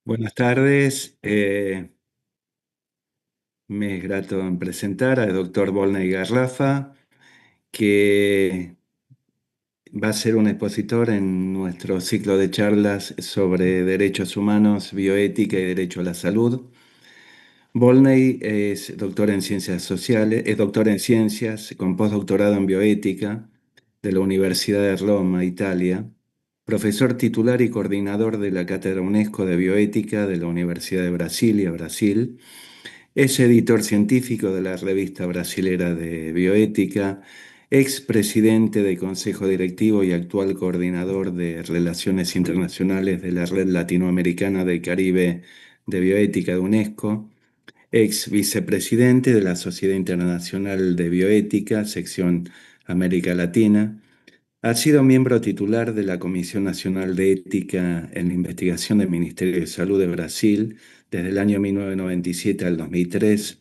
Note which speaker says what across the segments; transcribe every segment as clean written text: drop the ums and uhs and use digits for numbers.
Speaker 1: Buenas tardes. Me es grato en presentar al doctor Volney Garrafa, que va a ser un expositor en nuestro ciclo de charlas sobre derechos humanos, bioética y derecho a la salud. Volney es doctor en ciencias sociales, es doctor en ciencias con postdoctorado en bioética de la Universidad de Roma, Italia, profesor titular y coordinador de la Cátedra UNESCO de Bioética de la Universidad de Brasilia, Brasil. Es editor científico de la revista brasilera de bioética, expresidente del Consejo Directivo y actual coordinador de Relaciones Internacionales de la Red Latinoamericana del Caribe de Bioética de UNESCO, ex vicepresidente de la Sociedad Internacional de Bioética, sección América Latina. Ha sido miembro titular de la Comisión Nacional de Ética en la Investigación del Ministerio de Salud de Brasil desde el año 1997 al 2003,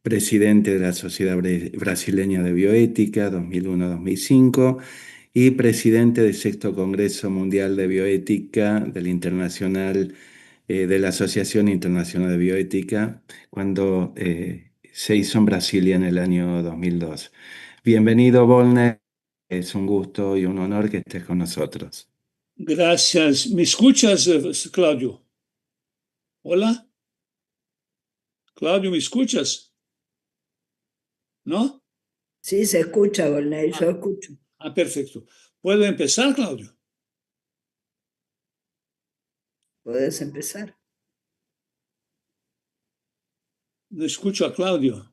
Speaker 1: presidente de la Sociedad Brasileña de Bioética 2001-2005 y presidente del Sexto Congreso Mundial de Bioética del Internacional de la Asociación Internacional de Bioética cuando se hizo en Brasilia en el año 2002. Bienvenido, Volner. Es un gusto y un honor que estés con nosotros.
Speaker 2: Gracias. ¿Me escuchas, Claudio? Hola, Claudio, ¿me escuchas? ¿No?
Speaker 3: Sí, se escucha, Volney, yo escucho.
Speaker 2: Perfecto. ¿Puedo empezar, Claudio?
Speaker 3: Podés empezar.
Speaker 2: No escucho a Claudio.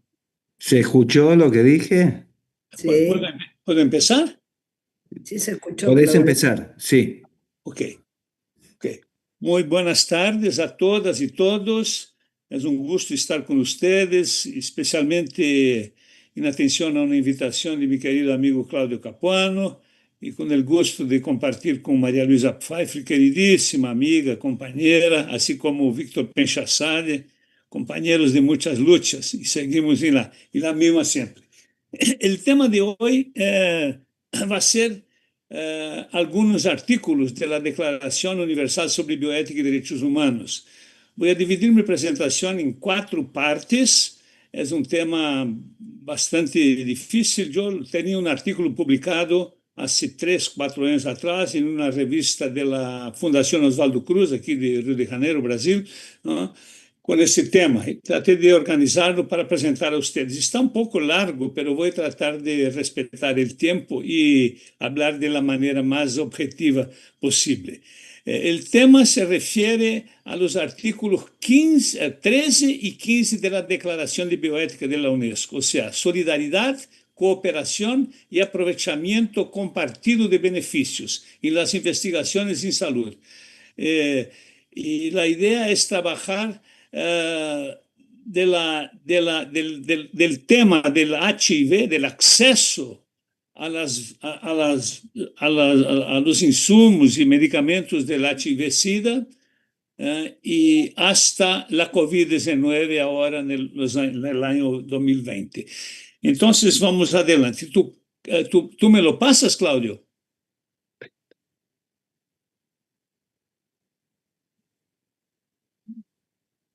Speaker 1: ¿Se escuchó lo que dije?
Speaker 3: Sí,
Speaker 2: ¿Puedo empezar?
Speaker 3: sí se escuchó,
Speaker 1: Podés
Speaker 3: pero
Speaker 1: empezar, sí.
Speaker 2: Ok. Muy buenas tardes a todas y todos. Es un gusto estar con ustedes, especialmente en atención a una invitación de mi querido amigo Claudio Capuano y con el gusto de compartir con María Luisa Pfeiffer, queridísima amiga, compañera, así como Víctor Penchassade, compañeros de muchas luchas y seguimos en la misma siempre. El tema de hoy va a ser algunos artículos de la Declaración Universal sobre Bioética y Derechos Humanos. Voy a dividir mi presentación en 4 partes. Es un tema bastante difícil. Yo tenía un artículo publicado hace 3, 4 años atrás en una revista de la Fundación Oswaldo Cruz, aquí de Río de Janeiro, Brasil, ¿no? Con esse tema. Tratei de organizá-lo para apresentar a vocês. Está um pouco largo, mas vou tratar de respeitar o tempo e falar de la maneira mais objetiva possível. O tema se refere a los artículos 13 e 15 da Declaração de Bioética da Unesco, ou seja, solidariedade, cooperação e aproveitamento compartido de benefícios em las investigações em saúde. E a ideia é trabalhar del tema del HIV, del acceso a los insumos y medicamentos del HIV-Sida y hasta la COVID-19 ahora en el año 2020. Entonces, vamos adelante. ¿Tú me lo pasas, Claudio?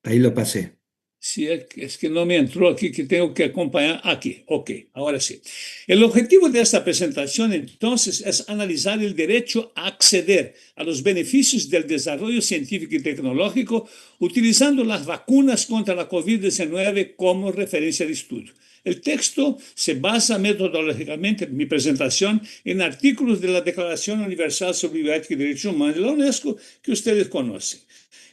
Speaker 1: Ahí lo pasé.
Speaker 2: Sí, es que no me entró aquí, que tengo que acompañar aquí. Ok, ahora sí. El objetivo de esta presentación, entonces, es analizar el derecho a acceder a los beneficios del desarrollo científico y tecnológico utilizando las vacunas contra la COVID-19 como referencia de estudio. El texto se basa metodológicamente, en mi presentación, en artículos de la Declaración Universal sobre Bioética y Derechos Humanos de la UNESCO que ustedes conocen.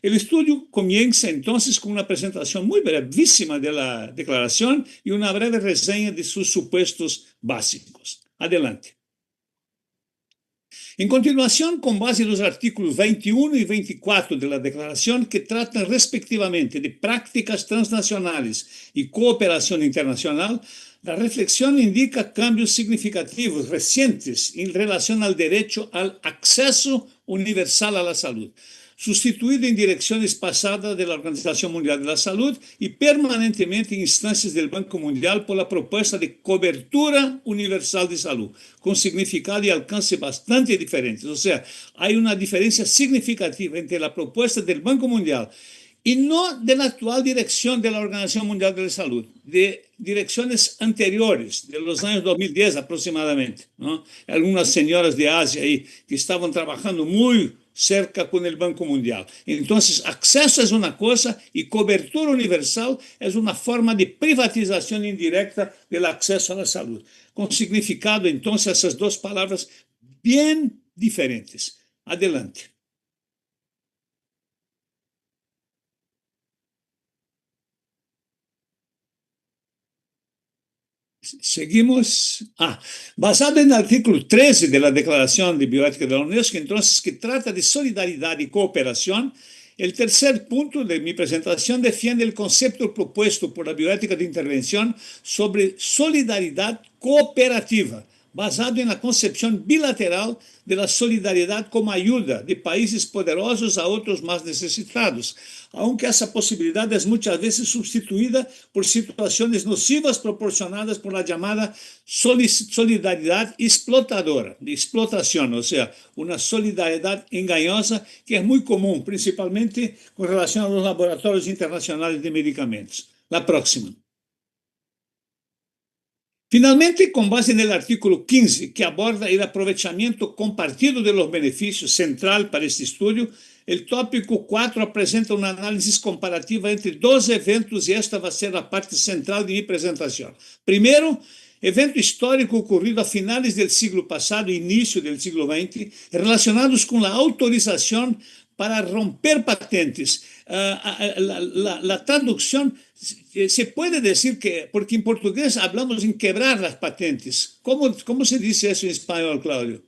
Speaker 2: El estudio comienza entonces con una presentación muy brevísima de la declaración y una breve reseña de sus supuestos básicos. Adelante. En continuación, con base en los artículos 21 y 24 de la declaración, que tratan respectivamente de prácticas transnacionales y cooperación internacional, la reflexión indica cambios significativos recientes en relación al derecho al acceso universal a la salud. sustituido en direcciones pasadas de la Organización Mundial de la Salud y permanentemente en instancias del Banco Mundial por la propuesta de cobertura universal de salud, con significado y alcance bastante diferentes. O sea, hay una diferencia significativa entre la propuesta del Banco Mundial y no de la actual dirección de la Organización Mundial de la Salud, de direcciones anteriores, de los años 2010 aproximadamente, ¿no? Algunas señoras de Asia ahí que estaban trabajando muy cerca con el Banco Mundial. Entonces, acceso es una cosa y cobertura universal es una forma de privatización indirecta del acceso a la salud, con significado, entonces, esas dos palabras bien diferentes. Adelante. Seguimos. Basado en el artículo 13 de la Declaración de Bioética de la UNESCO, entonces, que trata de solidaridad y cooperación, el tercer punto de mi presentación defiende el concepto propuesto por la bioética de intervención sobre solidaridad cooperativa, basado en la concepción bilateral de la solidaridad como ayuda de países poderosos a otros más necesitados, aunque esa posibilidad es muchas veces sustituida por situaciones nocivas proporcionadas por la llamada solidaridad explotadora, de explotación, o sea, una solidaridad engañosa que es muy común, principalmente con relación a los laboratorios internacionales de medicamentos. La próxima. Finalmente, con base en el artículo 15, que aborda el aprovechamiento compartido de los beneficios central para este estudio, el tópico 4 presenta un análisis comparativa entre dos eventos y esta va a ser la parte central de mi presentación. Primero, evento histórico ocurrido a finales del siglo pasado e inicio del siglo XX, relacionados con la autorización para romper patentes. La traducción se puede decir que, porque en portugués hablamos en quebrar las patentes. ¿Cómo se dice eso en español, Claudio?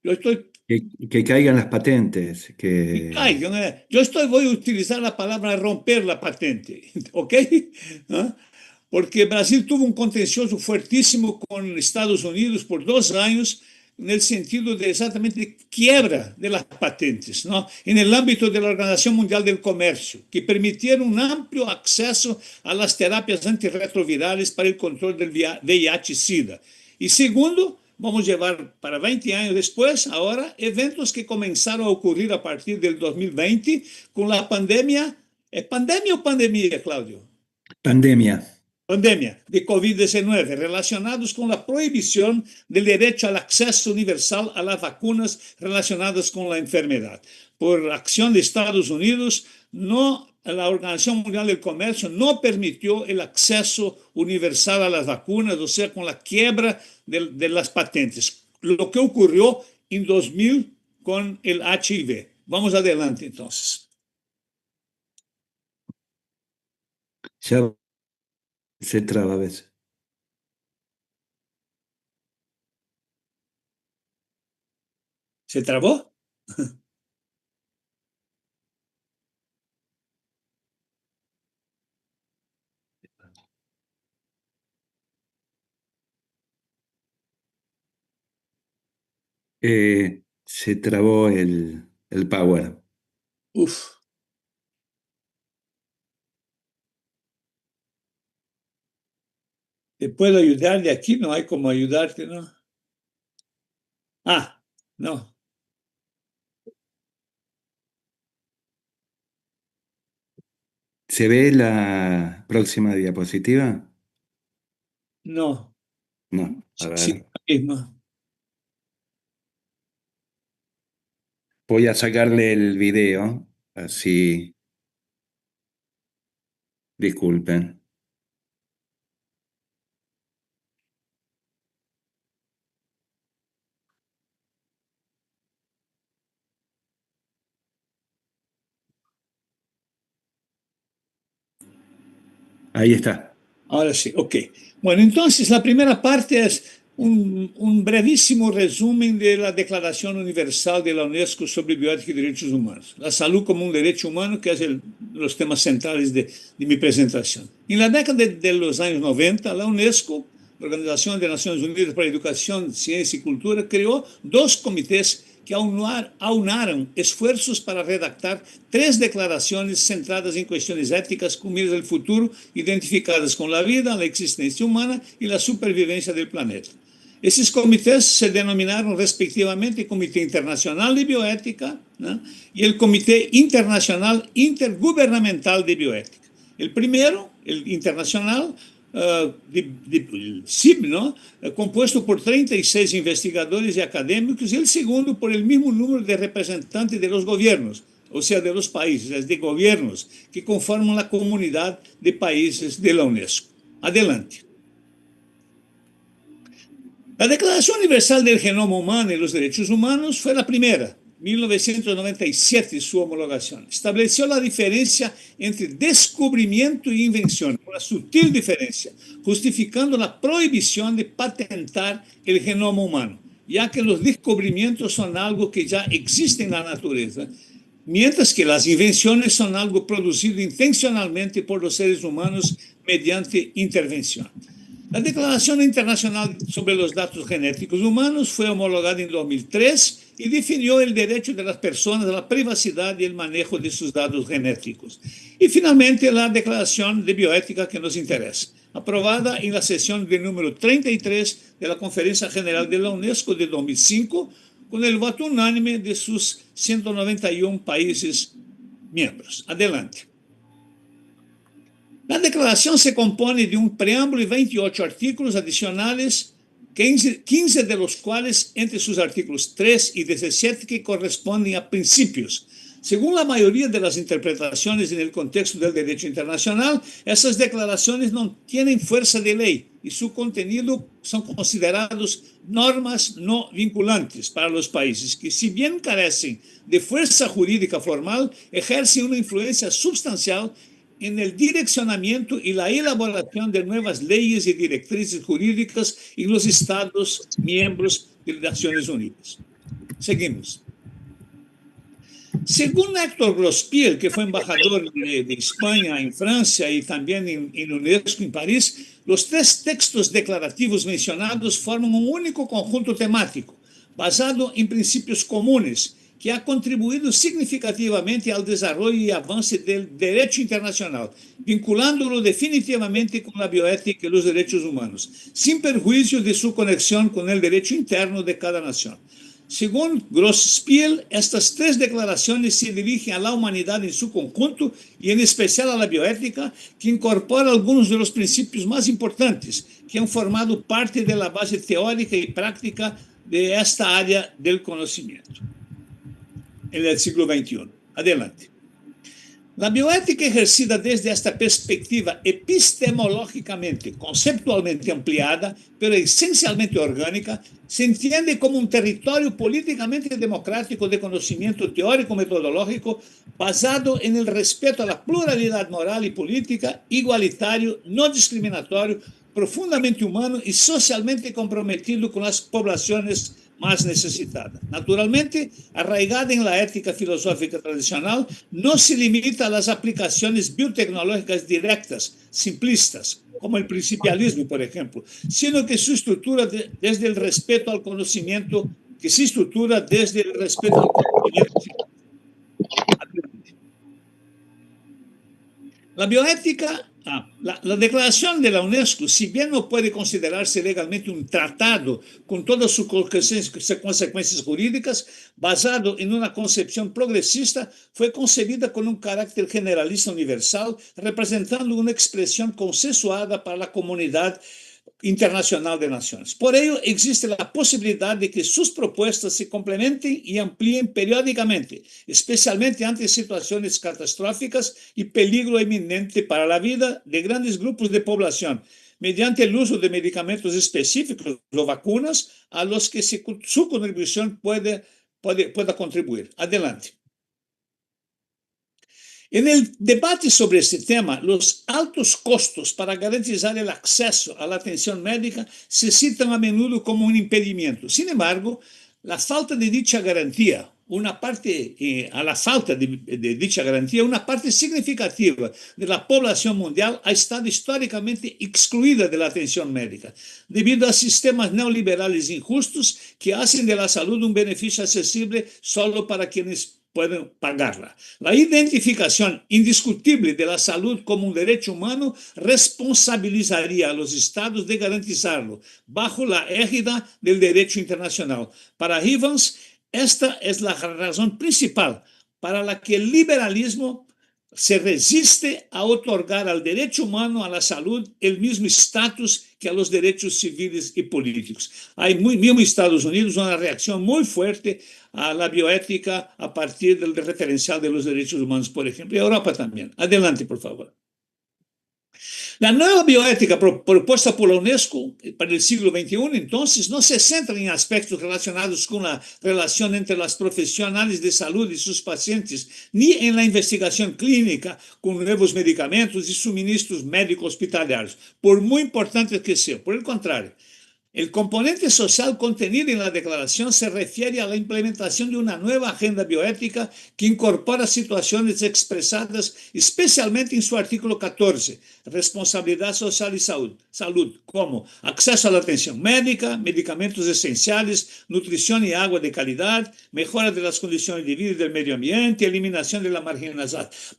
Speaker 2: Yo estoy...
Speaker 1: Que caigan las patentes. Que
Speaker 2: caigan, voy a utilizar la palabra romper la patente, ¿ok? ¿Ah? Porque Brasil tuvo un contencioso fuertísimo con Estados Unidos por 2 años, en el sentido de exactamente quiebra de las patentes, ¿no? En el ámbito de la Organización Mundial del Comercio, que permitieron un amplio acceso a las terapias antirretrovirales para el control del VIH-Sida. Y segundo, vamos a llevar para 20 años después, ahora, eventos que comenzaron a ocurrir a partir del 2020 con la pandemia. ¿Es pandemia o pandemia, Claudio?
Speaker 1: Pandemia.
Speaker 2: Pandemia de COVID-19, relacionados con la prohibición del derecho al acceso universal a las vacunas relacionadas con la enfermedad. Por acción de Estados Unidos, la Organización Mundial del Comercio no permitió el acceso universal a las vacunas, o sea, con la quiebra de las patentes. Lo que ocurrió en 2000 con el HIV. Vamos adelante, entonces.
Speaker 1: Ya se traba a veces.
Speaker 2: ¿Se trabó?
Speaker 1: Se trabó el power.
Speaker 2: Uf. ¿Te puedo ayudar de aquí? No hay como ayudarte, ¿no? No.
Speaker 1: ¿Se ve la próxima diapositiva?
Speaker 2: No.
Speaker 1: No, a
Speaker 2: Sí,
Speaker 1: ver.
Speaker 2: no.
Speaker 1: Voy a sacarle el video, así. Disculpen. Ahí está.
Speaker 2: Ahora sí, ok. Bueno, entonces la primera parte es un brevísimo resumen de la Declaración Universal de la UNESCO sobre Bioética y Derechos Humanos. La salud como un derecho humano, que es los temas centrales de mi presentación. En la década de los años 90, la UNESCO, la Organización de Naciones Unidas para Educación, Ciencia y Cultura, creó 2 comités que aunaron esfuerzos para redactar 3 declaraciones centradas en cuestiones éticas con miras al futuro, identificadas con la vida, la existencia humana y la supervivencia del planeta. Esses comitês se denominaram respectivamente Comité Internacional de Bioética, ¿no?, y el Comité Internacional Intergubernamental de Bioética. El primero, el internacional, el CIB, ¿no?, compuesto por 36 investigadores y académicos, y el segundo por el mismo número de representantes de los gobiernos, o sea, de los países, de gobiernos, que conforman la comunidad de países de la UNESCO. Adelante. La Declaración Universal del Genoma Humano y los Derechos Humanos fue la primera, 1997, su homologación. Estableció la diferencia entre descubrimiento e invención, una sutil diferencia, justificando la prohibición de patentar el genoma humano, ya que los descubrimientos son algo que ya existe en la naturaleza, mientras que las invenciones son algo producido intencionalmente por los seres humanos mediante intervención. La Declaración Internacional sobre los Datos Genéticos Humanos fue homologada en 2003 y definió el derecho de las personas a la privacidad y el manejo de sus datos genéticos. Y finalmente la Declaración de Bioética que nos interesa, aprobada en la sesión de número 33 de la Conferencia General de la UNESCO de 2005, con el voto unánime de sus 191 países miembros. Adelante. La declaración se compone de un preámbulo y 28 artículos adicionales, 15 de los cuales entre sus artículos 3 y 17 que corresponden a principios. Según la mayoría de las interpretaciones en el contexto del derecho internacional, esas declaraciones no tienen fuerza de ley y su contenido son considerados normas no vinculantes para los países, que si bien carecen de fuerza jurídica formal, ejercen una influencia sustancial en el direccionamiento y la elaboración de nuevas leyes y directrices jurídicas en los Estados miembros de las Naciones Unidas. Seguimos. Según Héctor Grospiel, que fue embajador de España en Francia y también en UNESCO en París, los 3 textos declarativos mencionados forman un único conjunto temático, basado en principios comunes, que ha contribuído significativamente al desarrollo y avance del derecho internacional, vinculándolo definitivamente con la bioética y los derechos humanos, sin perjuicio de su conexión con el derecho interno de cada nación. Según Grospiel, estas 3 declaraciones se dirigen a la humanidad en su conjunto y en especial a la bioética, que incorpora algunos de los principios más importantes que han formado parte de la base teórica y práctica de esta área del conocimiento en el siglo XXI. Adelante. La bioética ejercida desde esta perspectiva epistemológicamente, conceptualmente ampliada, pero esencialmente orgánica, se entiende como un territorio políticamente democrático de conocimiento teórico-metodológico basado en el respeto a la pluralidad moral y política, igualitario, no discriminatorio, profundamente humano y socialmente comprometido con las poblaciones más necesitada. Naturalmente, arraigada en la ética filosófica tradicional, no se limita a las aplicaciones biotecnológicas directas, simplistas, como el principialismo, por ejemplo, sino que su estructura desde el respeto al conocimiento, que se estructura desde el respeto al conocimiento. La bioética, la declaración de la UNESCO, si bien no puede considerarse legalmente un tratado con todas sus consecuencias jurídicas, basado en una concepción progresista, fue concebida con un carácter generalista universal, representando una expresión consensuada para la comunidad internacional de naciones. Por ello, existe la posibilidad de que sus propuestas se complementen y amplíen periódicamente, especialmente ante situaciones catastróficas y peligro inminente para la vida de grandes grupos de población, mediante el uso de medicamentos específicos o vacunas a los que su contribución pueda contribuir. Adelante. En el debate sobre este tema, los altos costos para garantizar el acceso a la atención médica se citan a menudo como un impedimento. Sin embargo, la falta de dicha garantía una parte, a la falta de dicha garantía, una parte significativa de la población mundial ha estado históricamente excluida de la atención médica, debido a sistemas neoliberales injustos que hacen de la salud un beneficio accesible solo para quienes pueden pagarla. La identificación indiscutible de la salud como un derecho humano responsabilizaría a los estados de garantizarlo bajo la égida del derecho internacional. Para Evans, esta es la razón principal para la que el liberalismo se resiste a otorgar al derecho humano a la salud el mismo estatus que a los derechos civiles y políticos. Hay mismo en Estados Unidos una reacción muy fuerte a la bioética a partir del referencial de los derechos humanos, por ejemplo, y Europa también. Adelante, por favor. La nueva bioética propuesta por la UNESCO para el siglo XXI, entonces, no se centra en aspectos relacionados con la relación entre las profesionales de salud y sus pacientes, ni en la investigación clínica con nuevos medicamentos y suministros médicos hospitalarios, por muy importante que sea. Por el contrario, el componente social contenido en la declaración se refiere a la implementación de una nueva agenda bioética que incorpora situaciones expresadas especialmente en su artículo 14, responsabilidad social y salud, como acceso a la atención médica, medicamentos esenciales, nutrición y agua de calidad, mejora de las condiciones de vida y del medio ambiente, eliminación de la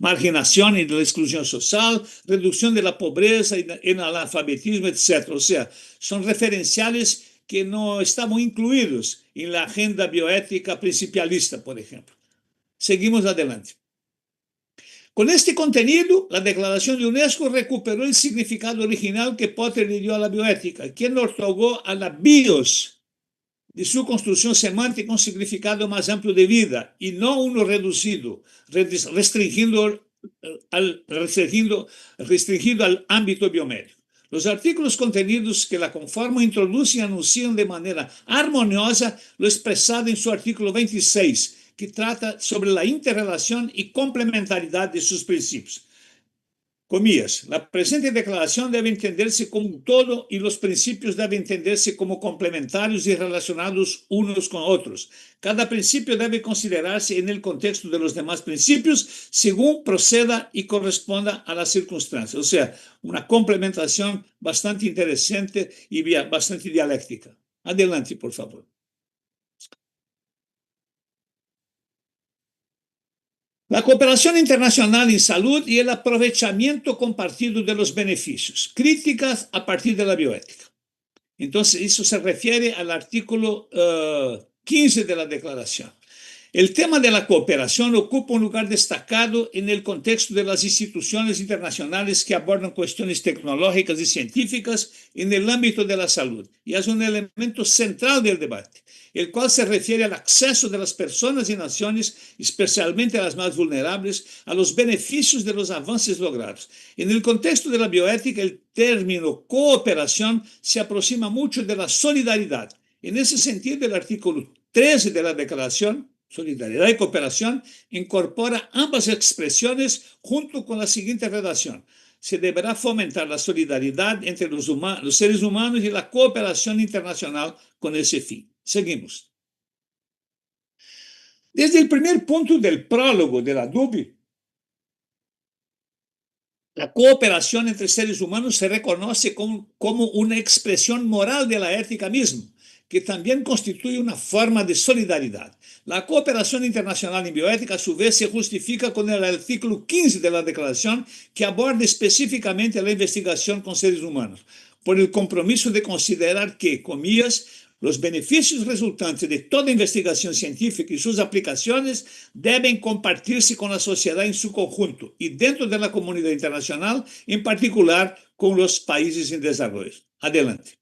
Speaker 2: marginación y de la exclusión social, reducción de la pobreza y el analfabetismo, etc. O sea, son referenciales que no estaban incluidos en la agenda bioética principalista, por ejemplo. Seguimos adelante. Con este contenido, la Declaración de UNESCO recuperó el significado original que Potter le dio a la bioética, quien otorgó a la bios de su construcción semántica un significado más amplio de vida y no uno reducido, restringido al ámbito biomédico. Los artículos contenidos que la conforman introducen y anuncian de manera armoniosa lo expresado en su artículo 26, que trata sobre la interrelación y complementariedad de sus principios. Comillas, la presente declaración debe entenderse como un todo y los principios deben entenderse como complementarios y relacionados unos con otros. Cada principio debe considerarse en el contexto de los demás principios según proceda y corresponda a las circunstancias. O sea, una complementación bastante interesante y bastante dialéctica. Adelante, por favor. La cooperación internacional en salud y el aprovechamiento compartido de los beneficios. Críticas a partir de la bioética. Entonces, eso se refiere al artículo 15 de la declaración. El tema de la cooperación ocupa un lugar destacado en el contexto de las instituciones internacionales que abordan cuestiones tecnológicas y científicas en el ámbito de la salud, y es un elemento central del debate, el cual se refiere al acceso de las personas y naciones, especialmente las más vulnerables, a los beneficios de los avances logrados. En el contexto de la bioética, el término cooperación se aproxima mucho de la solidaridad. En ese sentido, el artículo 13 de la declaración, Solidaridad y Cooperación, incorpora ambas expresiones junto con la siguiente redacción. Se deberá fomentar la solidaridad entre los seres humanos y la cooperación internacional con ese fin. Seguimos. Desde el primer punto del prólogo de la DUBI, la cooperación entre seres humanos se reconoce como una expresión moral de la ética misma, que también constituye una forma de solidaridad. La cooperación internacional en bioética, a su vez, se justifica con el artículo 15 de la Declaración, que aborda específicamente la investigación con seres humanos, por el compromiso de considerar que, comillas, los beneficios resultantes de toda investigación científica y sus aplicaciones deben compartirse con la sociedad en su conjunto y dentro de la comunidad internacional, en particular con los países en desarrollo. Adelante.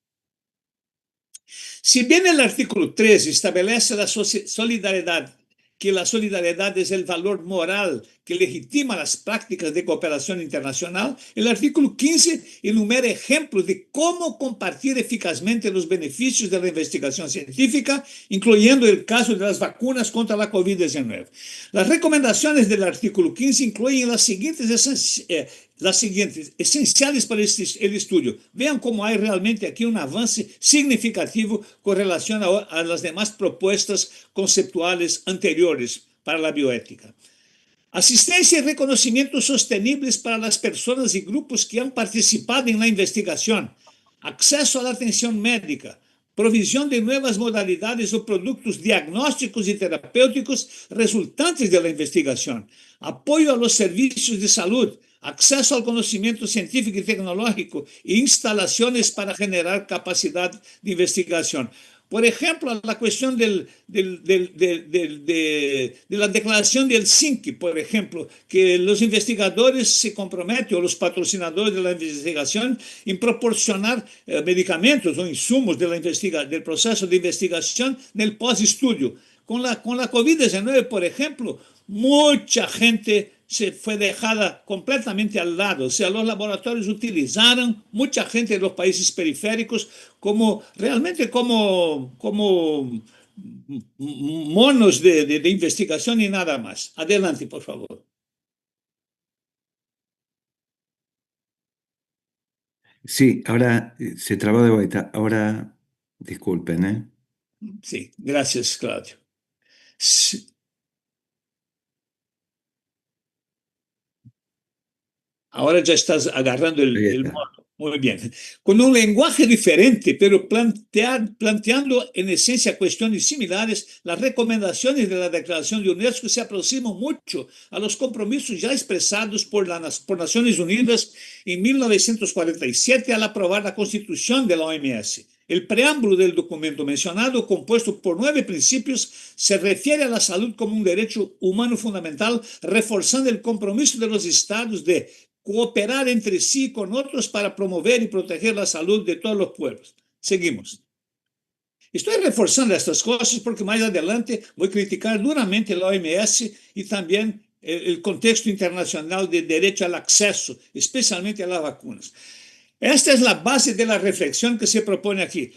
Speaker 2: Si bien el artículo 3 establece la solidaridad, que la solidaridad es el valor moral que legitima las prácticas de cooperación internacional, el artículo 15 enumera ejemplos de cómo compartir eficazmente los beneficios de la investigación científica, incluyendo el caso de las vacunas contra la COVID-19. Las recomendaciones del artículo 15 incluyen las siguientes las siguientes, esenciales para el estudio. Vean cómo hay realmente aquí un avance significativo con relación a las demás propuestas conceptuales anteriores para la bioética. Asistencia y reconocimientos sostenibles para las personas y grupos que han participado en la investigación. Acceso a la atención médica. Provisión de nuevas modalidades o productos diagnósticos y terapéuticos resultantes de la investigación. Apoyo a los servicios de salud. Acceso al conocimiento científico y tecnológico e instalaciones para generar capacidad de investigación. Por ejemplo, la cuestión de la declaración del CINCI, por ejemplo, que los investigadores se comprometen, o los patrocinadores de la investigación, en proporcionar medicamentos o insumos del proceso de investigación en el post-estudio. Con la COVID-19, por ejemplo, mucha gente se fue dejada completamente al lado. O sea, los laboratorios utilizaron mucha gente de los países periféricos realmente como monos de investigación y nada más. Adelante, por favor.
Speaker 1: Sí, ahora se trabó de vuelta. Ahora, disculpen, ¿eh?
Speaker 2: Sí, gracias, Claudio. Sí. Ahora ya estás agarrando el modo. Muy bien. Con un lenguaje diferente, pero planteando en esencia cuestiones similares, las recomendaciones de la Declaración de UNESCO se aproximan mucho a los compromisos ya expresados por Naciones Unidas en 1947 al aprobar la Constitución de la OMS. El preámbulo del documento mencionado, compuesto por 9 principios, se refiere a la salud como un derecho humano fundamental, reforzando el compromiso de los estados de cooperar entre sí y con otros para promover y proteger la salud de todos los pueblos. Seguimos. Estoy reforzando estas cosas porque más adelante voy a criticar duramente la OMS y también el contexto internacional de derecho al acceso, especialmente a las vacunas. Esta es la base de la reflexión que se propone aquí,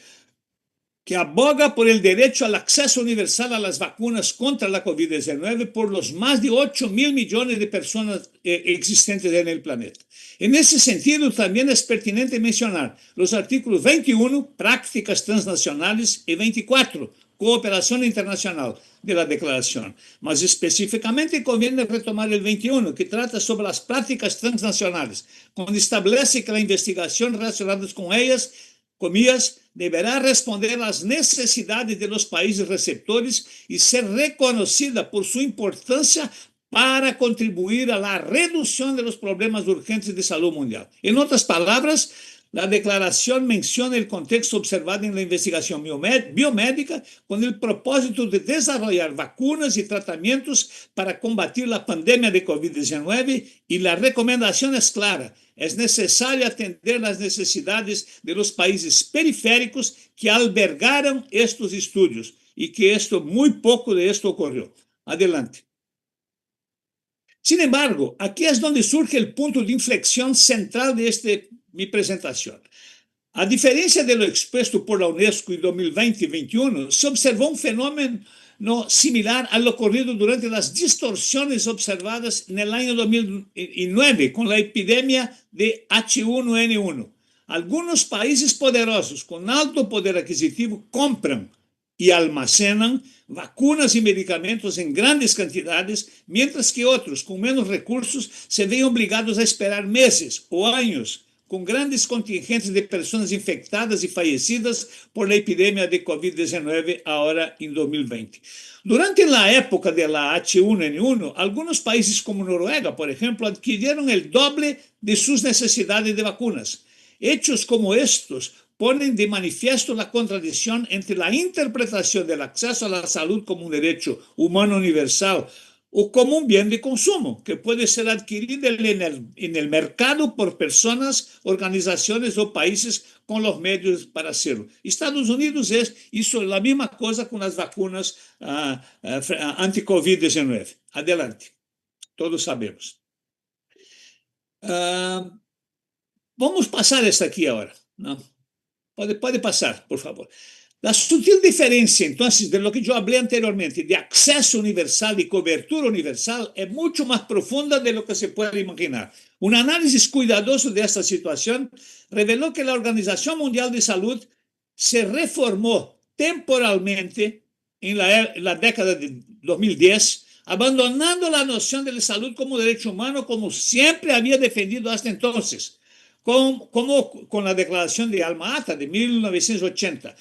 Speaker 2: que aboga por el derecho al acceso universal a las vacunas contra la COVID-19 por los más de 8.000 millones de personas existentes en el planeta. En ese sentido, también es pertinente mencionar los artículos 21, prácticas transnacionales, y 24, cooperación internacional de la declaración. Más específicamente, conviene retomar el 21, que trata sobre las prácticas transnacionales, donde establece que la investigación relacionada con ellas, comillas, deberá responder a las necesidades de los países receptores y ser reconocida por su importancia para contribuir a la reducción de los problemas urgentes de salud mundial. En otras palabras, la declaración menciona el contexto observado en la investigación biomédica con el propósito de desarrollar vacunas y tratamientos para combatir la pandemia de COVID-19 y la recomendación es clara. Es necesario atender las necesidades de los países periféricos que albergaron estos estudios y que muy poco de esto ocurrió. Adelante. Sin embargo, aquí es donde surge el punto de inflexión central de mi presentación. A diferencia de lo expuesto por la UNESCO en 2020 y 2021, se observó un fenómeno similar a lo ocurrido durante las distorsiones observadas en el año 2009 con la epidemia de H1N1. Algunos países poderosos con alto poder adquisitivo compran y almacenan vacunas y medicamentos en grandes cantidades, mientras que otros con menos recursos se ven obligados a esperar meses o años con grandes contingentes de personas infectadas y fallecidas por la epidemia de COVID-19 ahora en 2020. Durante la época de la H1N1, algunos países como Noruega, por ejemplo, adquirieron el doble de sus necesidades de vacunas. Hechos como estos ponen de manifiesto la contradicción entre la interpretación del acceso a la salud como un derecho humano universal o como un bien de consumo que puede ser adquirido en el mercado por personas, organizaciones o países con los medios para hacerlo. Estados Unidos hizo la misma cosa con las vacunas anti-COVID-19. Adelante, todos sabemos. Vamos pasar esta aquí ahora, ¿no? Pode passar, por favor. La sutil diferencia, entonces, de lo que yo hablé anteriormente, de acceso universal y cobertura universal, es mucho más profunda de lo que se puede imaginar. Un análisis cuidadoso de esta situación reveló que la Organización Mundial de Salud se reformó temporalmente en la década de 2010, abandonando la noción de la salud como derecho humano, como siempre había defendido hasta entonces, como con la Declaración de Alma Ata de 1980.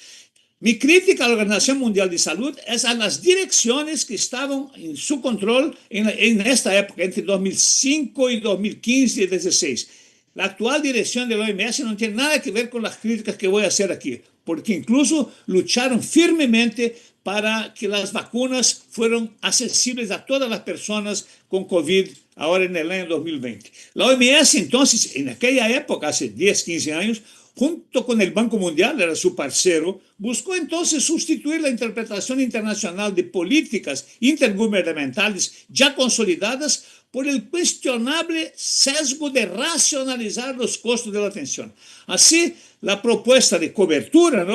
Speaker 2: Mi crítica a la Organización Mundial de Salud es a las direcciones que estaban en su control en esta época, entre 2005 y 2015 y 2016. La actual dirección de la OMS no tiene nada que ver con las críticas que voy a hacer aquí, porque incluso lucharon firmemente para que las vacunas fueran accesibles a todas las personas con COVID ahora en el año 2020. La OMS entonces, en aquella época, hace 10, 15 años, junto con el Banco Mundial, era su parcero, buscó entonces sustituir la interpretación internacional de políticas intergubernamentales ya consolidadas por el cuestionable sesgo de racionalizar los costos de la atención. Así, la propuesta de cobertura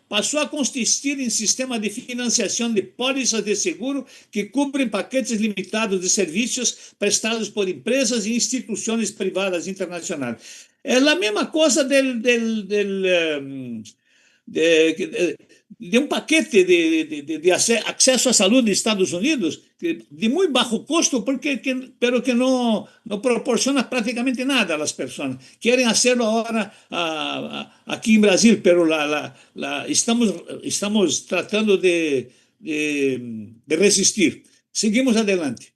Speaker 2: pasó a consistir en sistemas de financiación de pólizas de seguro que cubren paquetes limitados de servicios prestados por empresas e instituciones privadas internacionales. Es la misma cosa de un paquete de acceso a salud de Estados Unidos, de muy bajo costo, pero que no proporciona prácticamente nada a las personas. Quieren hacerlo ahora aquí en Brasil, pero estamos tratando de resistir. Seguimos adelante.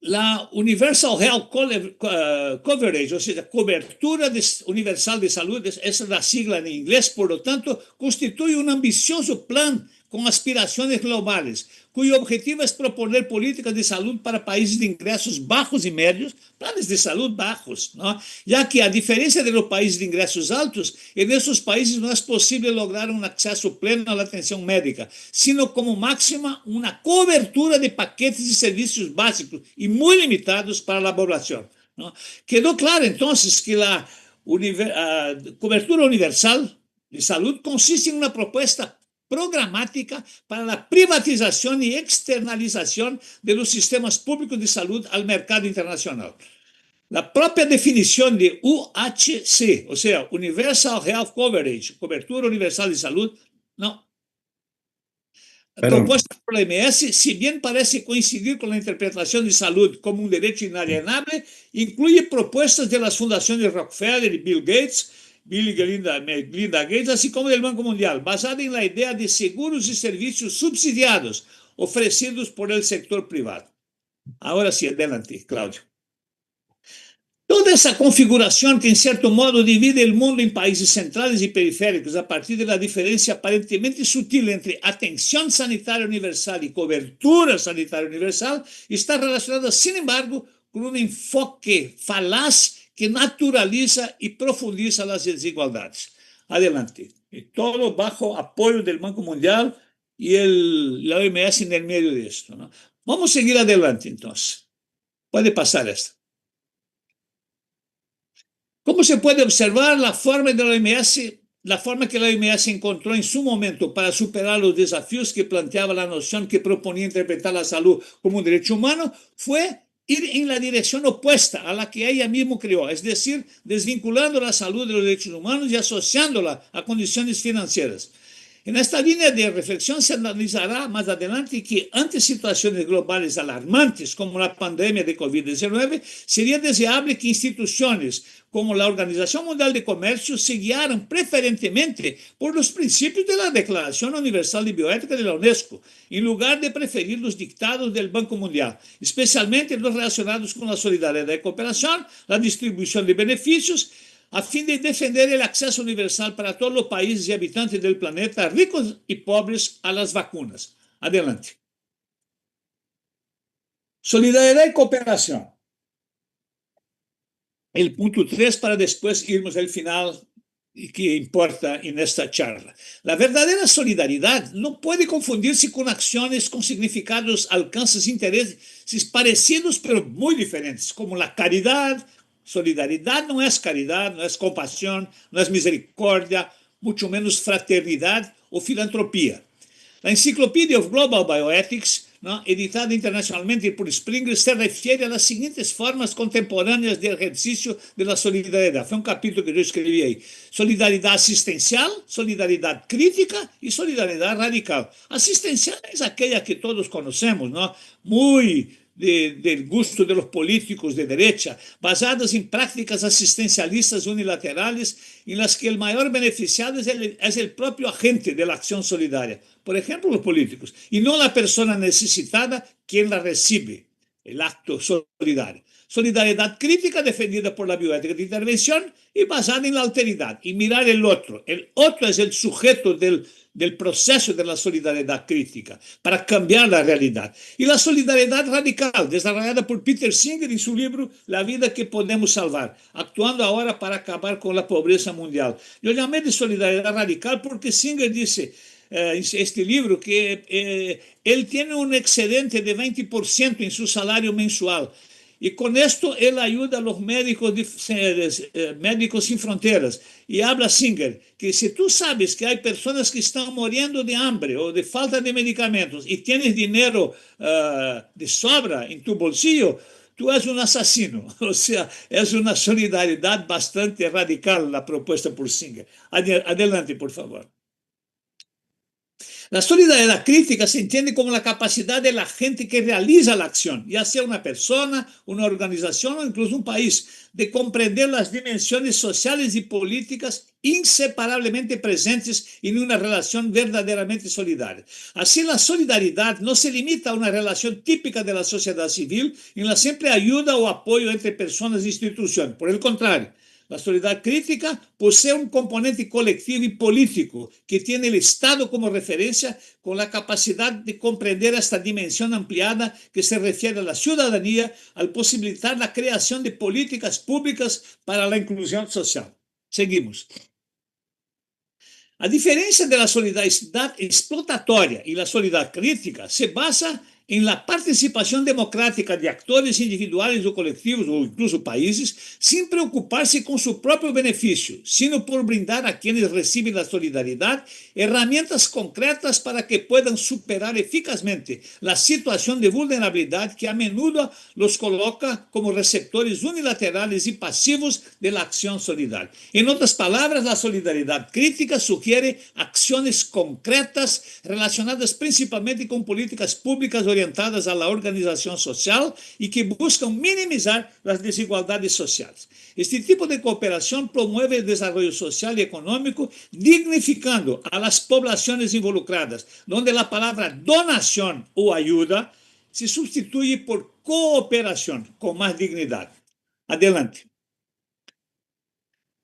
Speaker 2: La Universal Health Coverage, o sea, cobertura universal de salud, esa es la sigla en inglés, por lo tanto, constituye un ambicioso plan con aspiraciones globales, cuyo objetivo es proponer políticas de salud para países de ingresos bajos y medios, planes de salud bajos, ¿no? Ya que a diferencia de los países de ingresos altos, en esos países no es posible lograr un acceso pleno a la atención médica, sino como máxima una cobertura de paquetes de servicios básicos y muy limitados para la población, ¿no? Quedó claro entonces que la cobertura universal de salud consiste en una propuesta programática para la privatización y externalización de los sistemas públicos de salud al mercado internacional. La propia definición de UHC, o sea, Universal Health Coverage, cobertura universal de salud, no. Propuesta por la OMS, si bien parece coincidir con la interpretación de salud como un derecho inalienable, incluye propuestas de las fundaciones Rockefeller y Bill y Melinda Gates, así como del Banco Mundial, basada en la idea de seguros y servicios subsidiados ofrecidos por el sector privado. Ahora sí, adelante, Claudio. Toda esa configuración que en cierto modo divide el mundo en países centrales y periféricos a partir de la diferencia aparentemente sutil entre atención sanitaria universal y cobertura sanitaria universal está relacionada, sin embargo, con un enfoque falaz que naturaliza y profundiza las desigualdades. Adelante. Y todo bajo apoyo del Banco Mundial y la OMS en el medio de esto, ¿no? Vamos a seguir adelante entonces. Puede pasar esto. ¿Cómo se puede observar la forma de la OMS, la forma que la OMS encontró en su momento para superar los desafíos que planteaba la noción que proponía interpretar la salud como un derecho humano? Fue ir en la dirección opuesta a la que ella misma creó, es decir, desvinculando la salud de los derechos humanos y asociándola a condiciones financieras. En esta línea de reflexión se analizará más adelante que ante situaciones globales alarmantes como la pandemia de COVID-19, sería deseable que instituciones como la Organización Mundial de Comercio se guiaran preferentemente por los principios de la Declaración Universal de Bioética de la UNESCO, en lugar de preferir los dictados del Banco Mundial, especialmente los relacionados con la solidaridad y cooperación, la distribución de beneficios, a fin de defender el acceso universal para todos los países y habitantes del planeta, ricos y pobres, a las vacunas. Adelante. Solidaridad y cooperación. El punto 3 para después irnos al final que importa en esta charla. La verdadera solidaridad no puede confundirse con acciones con significados, alcances, intereses parecidos pero muy diferentes, como la caridad. Solidaridad no es caridad, no es compasión, no es misericordia, mucho menos fraternidad o filantropía. La Encyclopedia of Global Bioethics, ¿no?, editada internacionalmente por Springer, se refiere a las siguientes formas contemporáneas de ejercicio de la solidaridad. Fue un capítulo que yo escribí ahí. Solidaridad asistencial, solidaridad crítica y solidaridad radical. Asistencial es aquella que todos conocemos, ¿no?, muy del gusto de los políticos de derecha, basadas en prácticas asistencialistas unilaterales en las que el mayor beneficiado es el propio agente de la acción solidaria, por ejemplo, los políticos, y no la persona necesitada quien la recibe, el acto solidario. Solidaridad crítica defendida por la bioética de intervención y basada en la alteridad y mirar el otro. El otro es el sujeto del proceso de la solidaridad crítica para cambiar la realidad. Y la solidaridad radical, desarrollada por Peter Singer en su libro La vida que podemos salvar, actuando ahora para acabar con la pobreza mundial. Yo llamé de solidaridad radical porque Singer dice este libro que él tiene un excedente de 20% en su salario mensual. Y con esto él ayuda a los médicos, médicos sin fronteras. Y habla Singer que si tú sabes que hay personas que están muriendo de hambre o de falta de medicamentos y tienes dinero de sobra en tu bolsillo, tú eres un asesino. O sea, es una solidaridad bastante radical la propuesta por Singer. Adelante, por favor. La solidaridad crítica se entiende como la capacidad de la gente que realiza la acción, ya sea una persona, una organización o incluso un país, de comprender las dimensiones sociales y políticas inseparablemente presentes en una relación verdaderamente solidaria. Así, la solidaridad no se limita a una relación típica de la sociedad civil en la simple ayuda o apoyo entre personas e instituciones. Por el contrario, la solidaridad crítica posee un componente colectivo y político que tiene el Estado como referencia, con la capacidad de comprender esta dimensión ampliada que se refiere a la ciudadanía al posibilitar la creación de políticas públicas para la inclusión social. Seguimos. A diferencia de la solidaridad explotatoria y la solidaridad crítica, se basa en la participación democrática de actores individuales o colectivos o incluso países, sin preocuparse con su propio beneficio, sino por brindar a quienes reciben la solidaridad herramientas concretas para que puedan superar eficazmente la situación de vulnerabilidad que a menudo los coloca como receptores unilaterales y pasivos de la acción solidaria. En otras palabras, la solidaridad crítica sugiere acciones concretas relacionadas principalmente con políticas públicas orientadas a la organización social y que buscan minimizar las desigualdades sociales. Este tipo de cooperación promueve el desarrollo social y económico, dignificando a las poblaciones involucradas, donde la palabra donación o ayuda se sustituye por cooperación con más dignidad. Adelante.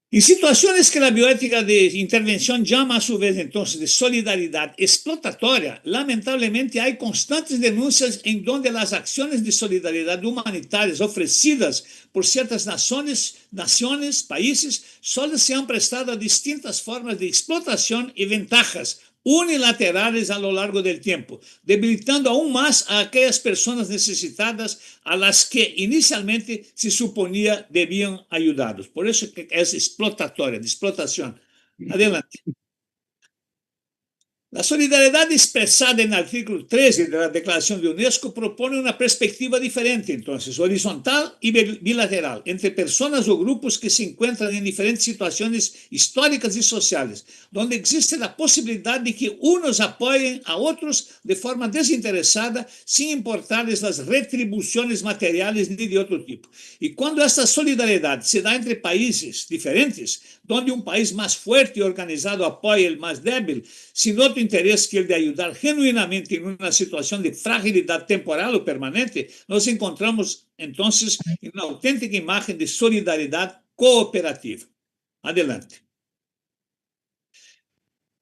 Speaker 2: En situaciones que la bioética de intervención llama a su vez entonces de solidaridad explotatoria, lamentablemente hay constantes denuncias en donde las acciones de solidaridad humanitarias ofrecidas por ciertas naciones, países, solo se han prestado a distintas formas de explotación y ventajas unilaterales a lo largo del tiempo, debilitando aún más a aquellas personas necesitadas a las que inicialmente se suponía debían ayudarlos. Por eso es explotatoria, de explotación. Adelante. La solidaridad expresada en el artículo 13 de la Declaración de UNESCO propone una perspectiva diferente, entonces, horizontal y bilateral, entre personas o grupos que se encuentran en diferentes situaciones históricas y sociales, donde existe la posibilidad de que unos apoyen a otros de forma desinteresada, sin importarles las retribuciones materiales ni de otro tipo. Y cuando esta solidaridad se da entre países diferentes, donde un país más fuerte y organizado apoya al más débil, sin otro interés que el de ayudar genuinamente en una situación de fragilidad temporal o permanente, nos encontramos entonces en una auténtica imagen de solidaridad cooperativa. Adelante.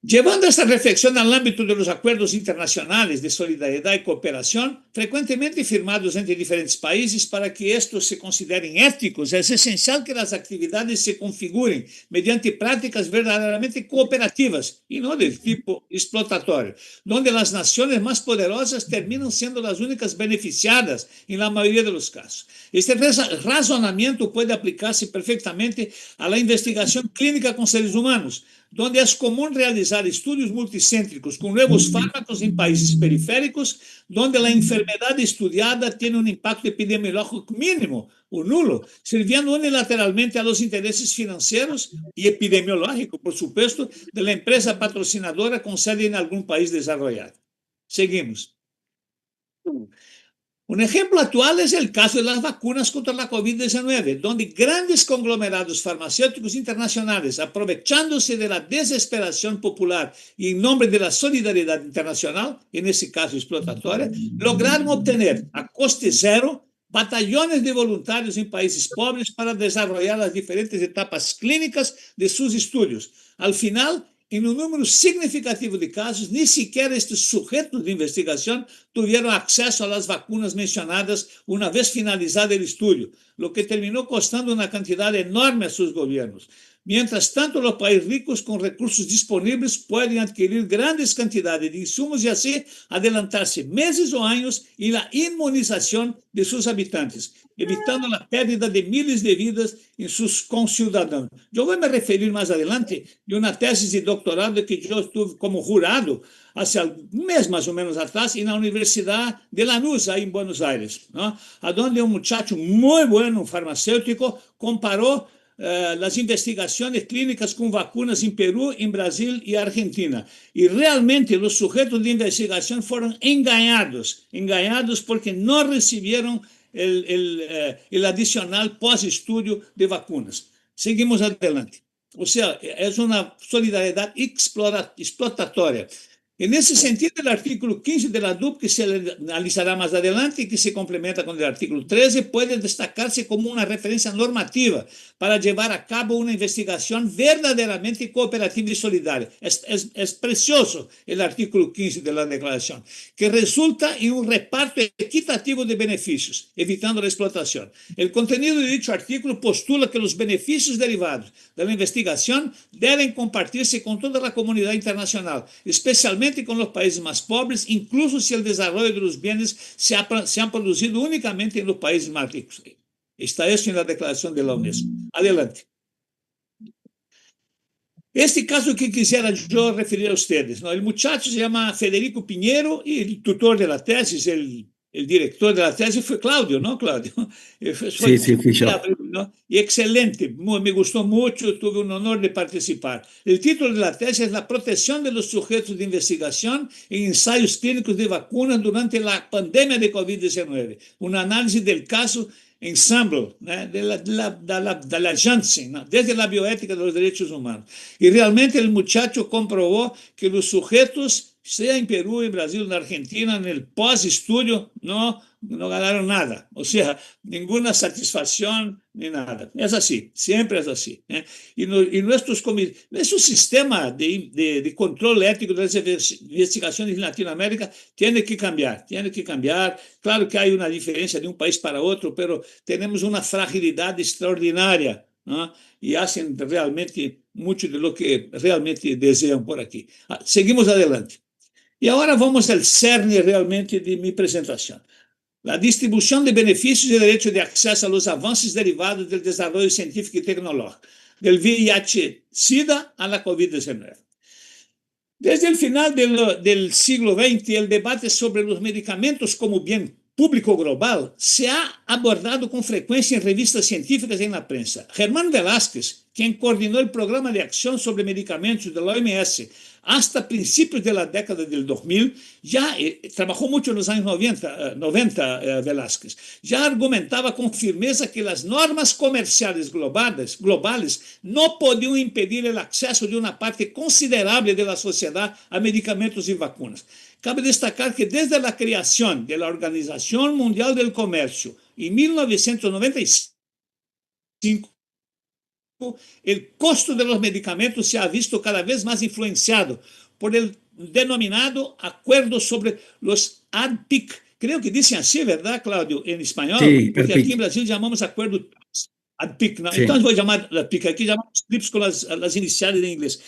Speaker 2: Llevando esta reflexión al ámbito de los acuerdos internacionales de solidaridad y cooperación, frecuentemente firmados entre diferentes países para que estos se consideren éticos, es esencial que las actividades se configuren mediante prácticas verdaderamente cooperativas y no del tipo explotatorio, donde las naciones más poderosas terminan siendo las únicas beneficiadas en la mayoría de los casos. Este razonamiento puede aplicarse perfectamente a la investigación clínica con seres humanos, donde es común realizar estudios multicéntricos con nuevos fármacos en países periféricos, donde la enfermedad estudiada tiene un impacto epidemiológico mínimo o nulo, sirviendo unilateralmente a los intereses financieros y epidemiológicos, por supuesto, de la empresa patrocinadora con sede en algún país desarrollado. Seguimos. Un ejemplo actual es el caso de las vacunas contra la COVID-19, donde grandes conglomerados farmacéuticos internacionales, aprovechándose de la desesperación popular y en nombre de la solidaridad internacional, en ese caso explotatoria, lograron obtener a coste cero batallones de voluntarios en países pobres para desarrollar las diferentes etapas clínicas de sus estudios. Al final, en un número significativo de casos, ni siquiera estos sujetos de investigación tuvieron acceso a las vacunas mencionadas una vez finalizado el estudio, lo que terminó costando una cantidad enorme a sus gobiernos. Mientras tanto, los países ricos con recursos disponibles pueden adquirir grandes cantidades de insumos y así adelantarse meses o años en la inmunización de sus habitantes, evitando la pérdida de miles de vidas en sus conciudadanos. Yo voy a referir más adelante de una tesis de doctorado que yo estuve como jurado hace un mes más o menos atrás en la Universidad de Lanús, ahí en Buenos Aires, ¿no? A donde un muchacho muy bueno, un farmacéutico, comparó las investigaciones clínicas con vacunas en Perú, en Brasil y Argentina. Y realmente los sujetos de investigación fueron engañados porque no recibieron el adicional pós-estudio de vacunas. Seguimos adelante. O sea, es una solidaridad explotatoria. En ese sentido, el artículo 15 de la DUP, que se analizará más adelante y que se complementa con el artículo 13, puede destacarse como una referencia normativa para llevar a cabo una investigación verdaderamente cooperativa y solidaria. Es precioso el artículo 15 de la declaración, que resulta en un reparto equitativo de beneficios, evitando la explotación. El contenido de dicho artículo postula que los beneficios derivados de la investigación deben compartirse con toda la comunidad internacional, especialmente con los países más pobres, incluso si el desarrollo de los bienes se han producido únicamente en los países más ricos. Está eso en la declaración de la UNESCO. Adelante. Este caso que quisiera yo referir a ustedes, ¿no? El muchacho se llama Federico Piñero y el tutor de la tesis, el director de la tesis fue Claudio, ¿no, Claudio?
Speaker 1: Sí, fui yo.
Speaker 2: ¿No? Y excelente, me gustó mucho, tuve un honor de participar. El título de la tesis es La protección de los sujetos de investigación en ensayos clínicos de vacunas durante la pandemia de COVID-19, un análisis del caso ensemble, ¿no? de la Janssen, ¿no? Desde la bioética de los derechos humanos. Y realmente el muchacho comprobó que los sujetos, sea en Perú, en Brasil, en Argentina, en el post-estudio, no ganaron nada. O sea, ninguna satisfacción ni nada. Es así, siempre es así, ¿eh? Y nuestro sistema de control ético de las investigaciones en Latinoamérica tiene que cambiar, tiene que cambiar. Claro que hay una diferencia de un país para otro, pero tenemos una fragilidad extraordinaria, ¿no? Y hacen realmente mucho de lo que realmente desean por aquí. Seguimos adelante. Y ahora vamos al cerne realmente de mi presentación. La distribución de beneficios y derecho de acceso a los avances derivados del desarrollo científico y tecnológico, del VIH-Sida a la COVID-19. Desde el final del siglo XX, el debate sobre los medicamentos como bien público global se ha abordado con frecuencia en revistas científicas y en la prensa. Germán Velázquez, quien coordinó el programa de acción sobre medicamentos de la OMS hasta principios de la década del 2000, ya trabajó mucho en los años 90 Velázquez, ya argumentaba con firmeza que las normas comerciales globales no podían impedir el acceso de una parte considerable de la sociedad a medicamentos y vacunas. Cabe destacar que desde la creación de la Organización Mundial del Comercio en 1995, el costo de los medicamentos se ha visto cada vez más influenciado por el denominado Acuerdo sobre los ADPIC. Creo que dicen así, ¿verdad, Claudio? En español,
Speaker 1: Sí,
Speaker 2: porque aquí en Brasil llamamos Acuerdo ADPIC, ¿no?
Speaker 1: Sí.
Speaker 2: Entonces voy a llamar ADPIC, aquí llamamos TRIPS con las iniciales en inglés,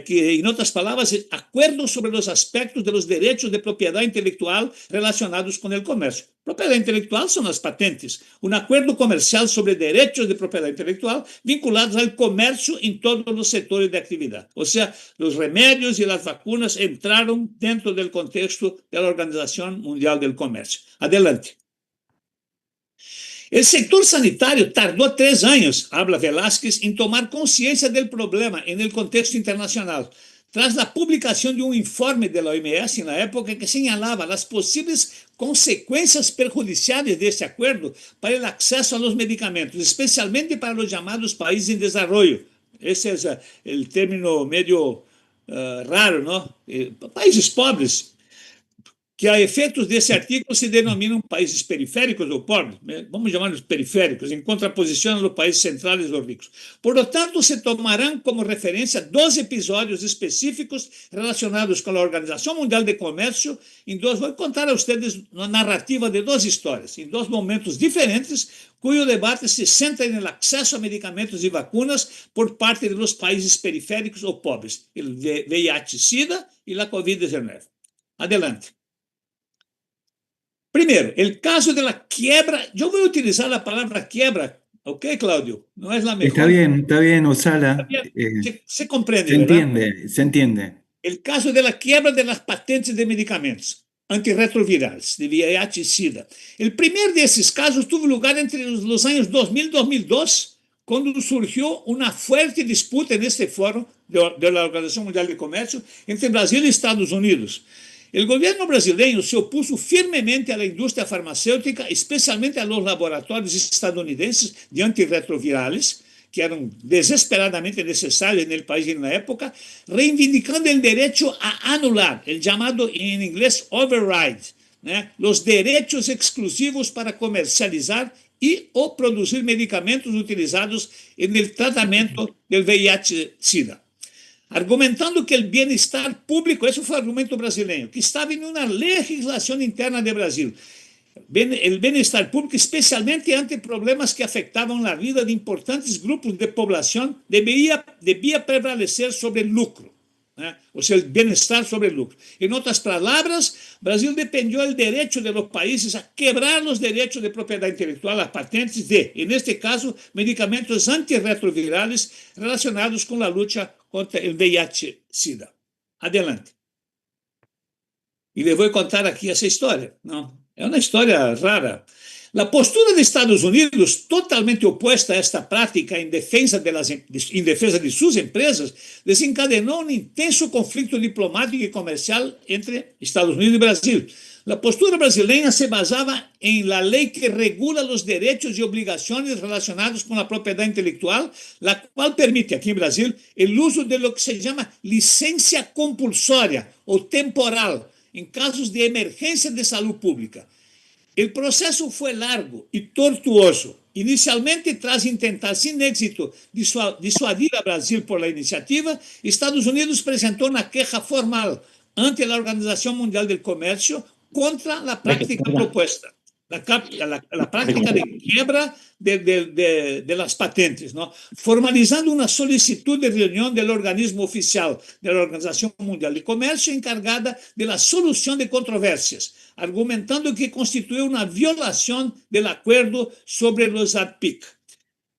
Speaker 2: que en otras palabras es acuerdo sobre los aspectos de los derechos de propiedad intelectual relacionados con el comercio. Propiedad intelectual son las patentes, un acuerdo comercial sobre derechos de propiedad intelectual vinculados al comercio en todos los sectores de actividad. O sea, los remedios y las vacunas entraron dentro del contexto de la Organización Mundial del Comercio. Adelante. El sector sanitario tardó 3 años, habla Velázquez, en tomar conciencia del problema en el contexto internacional, tras la publicación de un informe de la OMS en la época que señalaba las posibles consecuencias perjudiciales de este acuerdo para el acceso a los medicamentos, especialmente para los llamados países en desarrollo. Ese es el término medio raro, ¿no? Países pobres, que a efeitos desse artigo se denominam países periféricos ou pobres, vamos chamar-los periféricos, em contraposição aos países centrais ou ricos. Por lo tanto, se tomarão como referência 2 episódios específicos relacionados com a Organização Mundial de Comércio. Vou contar a vocês uma narrativa de 2 histórias, em 2 momentos diferentes, cuyo debate se centra en el acceso a medicamentos y vacunas por parte de los países periféricos o pobres, el VIH-Sida y la COVID-19. Adelante. Primero, el caso de la quiebra. Yo voy a utilizar la palabra quiebra, ¿ok, Claudio? No es la mejor.
Speaker 1: Está bien, usala.
Speaker 2: Se comprende,
Speaker 1: se
Speaker 2: ¿verdad?
Speaker 1: entiende, se entiende.
Speaker 2: El caso de la quiebra de las patentes de medicamentos antirretrovirales, de VIH y SIDA. El primer de esos casos tuvo lugar entre los años 2000 y 2002, cuando surgió una fuerte disputa en este foro de la Organización Mundial de Comercio entre Brasil y Estados Unidos. El gobierno brasileño se opuso firmemente a la industria farmacéutica, especialmente a los laboratorios estadounidenses de antirretrovirales, que eran desesperadamente necesarios en el país en la época, reivindicando el derecho a anular, el llamado en inglés override, los derechos exclusivos para comercializar y o producir medicamentos utilizados en el tratamiento del VIH-Sida. Argumentando que el bienestar público, ese fue el argumento brasileño, que estaba en una legislación interna de Brasil, el bienestar público, especialmente ante problemas que afectaban la vida de importantes grupos de población, debía prevalecer sobre el lucro, o sea, el bienestar sobre el lucro. En otras palabras, Brasil dependió del derecho de los países a quebrar los derechos de propiedad intelectual, las patentes de, en este caso, medicamentos antirretrovirales relacionados con la lucha contra el VIH-Sida. Adelante. Y les voy a contar aquí esa historia, ¿no? Es una historia rara. La postura de Estados Unidos, totalmente opuesta a esta práctica en defensa de sus empresas, desencadenó un intenso conflicto diplomático y comercial entre Estados Unidos y Brasil. La postura brasileña se basaba en la ley que regula los derechos y obligaciones relacionados con la propiedad intelectual, la cual permite aquí en Brasil el uso de lo que se llama licencia compulsoria o temporal en casos de emergencia de salud pública. El proceso fue largo y tortuoso. Inicialmente, tras intentar sin éxito disuadir a Brasil por la iniciativa, Estados Unidos presentó una queja formal ante la Organización Mundial del Comercio contra la práctica propuesta, la práctica de quiebra de las patentes, ¿no? Formalizando una solicitud de reunión del organismo oficial de la Organización Mundial de Comercio encargada de la solución de controversias, argumentando que constituye una violación del acuerdo sobre los ADPIC.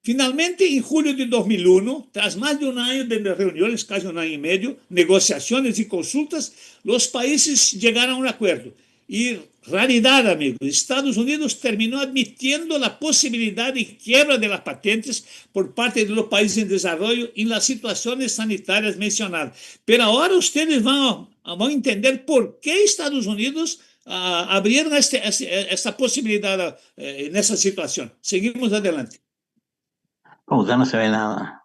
Speaker 2: Finalmente, en julio de 2001, tras más de un año de reuniones, casi un año y medio, negociaciones y consultas, los países llegaron a un acuerdo. Y raridad, amigos, Estados Unidos terminó admitiendo la posibilidad de quiebra de las patentes por parte de los países en desarrollo en las situaciones sanitarias mencionadas. Pero ahora ustedes van a entender por qué Estados Unidos abrieron esta posibilidad en esa situación. Seguimos adelante.
Speaker 4: Como ya no se ve nada.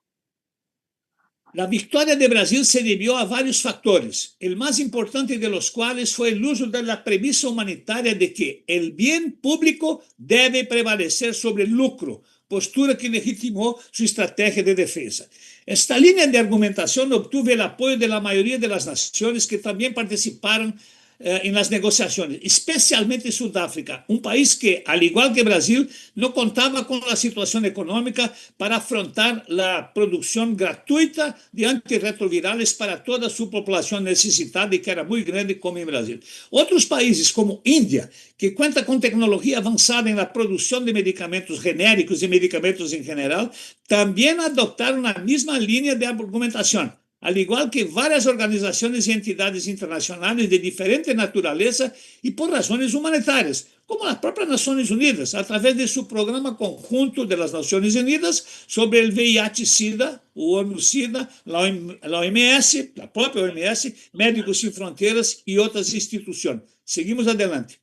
Speaker 2: La victoria de Brasil se debió a varios factores, el más importante de los cuales fue el uso de la premisa humanitaria de que el bien público debe prevalecer sobre el lucro, postura que legitimó su estrategia de defensa. Esta línea de argumentación obtuvo el apoyo de la mayoría de las naciones que también participaron en las negociaciones, especialmente Sudáfrica, un país que, al igual que Brasil, no contaba con la situación económica para afrontar la producción gratuita de antirretrovirales para toda su población necesitada y que era muy grande como en Brasil. Otros países como India, que cuenta con tecnología avanzada en la producción de medicamentos genéricos y medicamentos en general, también adoptaron la misma línea de argumentación, al igual que varias organizaciones y entidades internacionales de diferente naturaleza y por razones humanitarias, como las propias Naciones Unidas, a través de su programa conjunto de las Naciones Unidas sobre el VIH-Sida, o ONU-Sida, la OMS, la propia OMS, Médicos Sin Fronteras y otras instituciones. Seguimos adelante.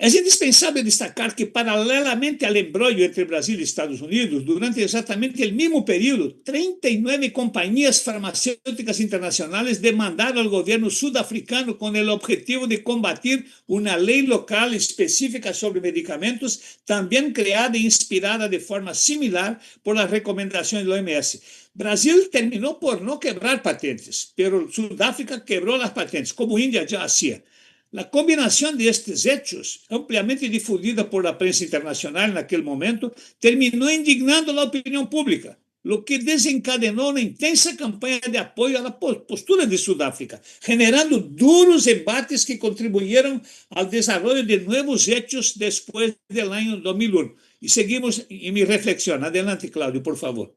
Speaker 2: Es indispensable destacar que, paralelamente al embrollo entre Brasil y Estados Unidos, durante exactamente el mismo periodo, 39 compañías farmacéuticas internacionales demandaron al gobierno sudafricano con el objetivo de combatir una ley local específica sobre medicamentos, también creada e inspirada de forma similar por las recomendaciones de la OMS. Brasil terminó por no quebrar patentes, pero Sudáfrica quebró las patentes, como India ya hacía. La combinación de estos hechos, ampliamente difundida por la prensa internacional en aquel momento, terminó indignando a la opinión pública, lo que desencadenó una intensa campaña de apoyo a la postura de Sudáfrica, generando duros embates que contribuyeron al desarrollo de nuevos hechos después del año 2001. Y seguimos en mi reflexión. Adelante, Claudio, por favor.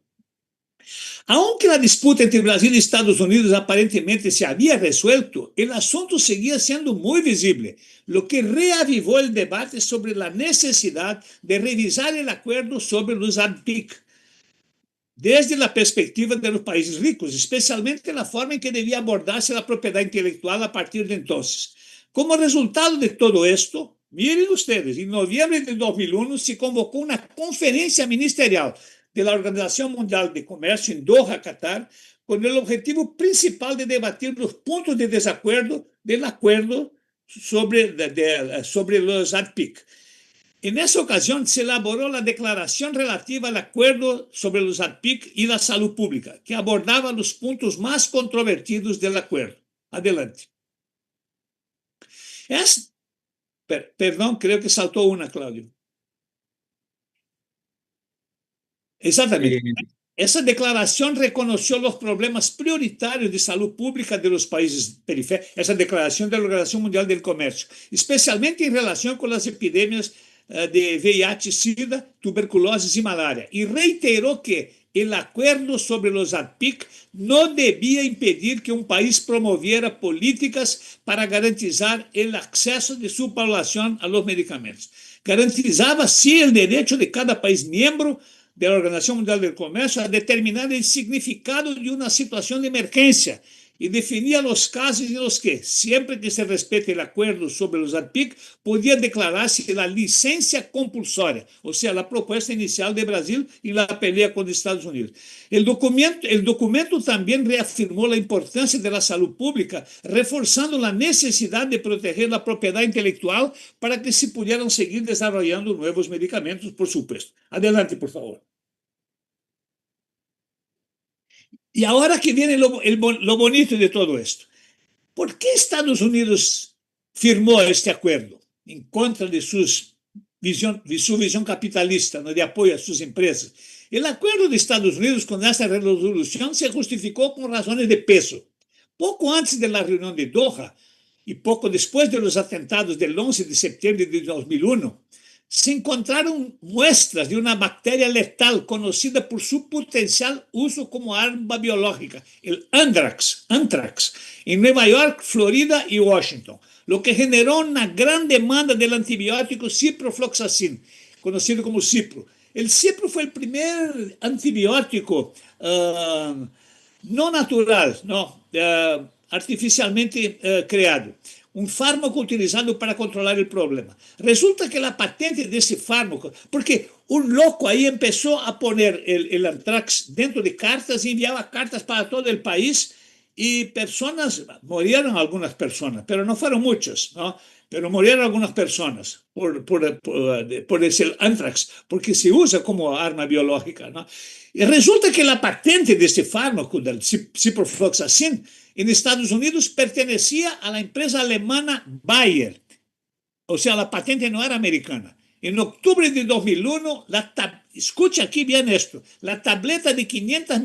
Speaker 2: Aunque la disputa entre Brasil y Estados Unidos aparentemente se había resuelto, el asunto seguía siendo muy visible, lo que reavivó el debate sobre la necesidad de revisar el acuerdo sobre los ADPIC desde la perspectiva de los países ricos, especialmente la forma en que debía abordarse la propiedad intelectual a partir de entonces. Como resultado de todo esto, miren ustedes, en noviembre de 2001 se convocó una conferencia ministerial de la Organización Mundial de Comercio en Doha, Qatar, con el objetivo principal de debatir los puntos de desacuerdo del acuerdo sobre los ADPIC. En esa ocasión se elaboró la declaración relativa al acuerdo sobre los ADPIC y la salud pública, que abordaba los puntos más controvertidos del acuerdo. Adelante. Perdón, creo que saltó una, Claudio. Exactamente. Esa declaración reconoció los problemas prioritarios de salud pública de los países periféricos, esa declaración de la Organización Mundial del Comercio, especialmente en relación con las epidemias de VIH, SIDA, tuberculosis y malaria, y reiteró que el acuerdo sobre los ADPIC no debía impedir que un país promoviera políticas para garantizar el acceso de su población a los medicamentos. Garantizaba, sí, el derecho de cada país miembro de la Organización Mundial del Comercio a determinar el significado de una situación de emergencia y definía los casos en los que, siempre que se respete el acuerdo sobre los ADPIC, podía declararse la licencia compulsoria, o sea, la propuesta inicial de Brasil en la pelea con Estados Unidos. El documento también reafirmó la importancia de la salud pública, reforzando la necesidad de proteger la propiedad intelectual para que se pudieran seguir desarrollando nuevos medicamentos, por supuesto. Adelante, por favor. Y ahora que viene lo bonito de todo esto. ¿Por qué Estados Unidos firmó este acuerdo en contra de su visión capitalista, ¿no?, de apoyo a sus empresas? El acuerdo de Estados Unidos con esta resolución se justificó con razones de peso. Poco antes de la reunión de Doha y poco después de los atentados del 11 de septiembre de 2001, se encontraron muestras de una bacteria letal conocida por su potencial uso como arma biológica, el anthrax, en Nueva York, Florida y Washington, lo que generó una gran demanda del antibiótico ciprofloxacin, conocido como Cipro. El Cipro fue el primer antibiótico no natural, artificialmente creado. Un fármaco utilizado para controlar el problema. Resulta que la patente de ese fármaco, porque un loco ahí empezó a poner el anthrax dentro de cartas y enviaba cartas para todo el país y personas, murieron algunas personas, pero no fueron muchos, ¿no? Pero murieron algunas personas por ese anthrax, porque se usa como arma biológica, ¿no? Y resulta que la patente de este fármaco, del ciprofloxacin, en Estados Unidos pertenecía a la empresa alemana Bayer. O sea, la patente no era americana. En octubre de 2001, escucha aquí bien esto, la tableta de 500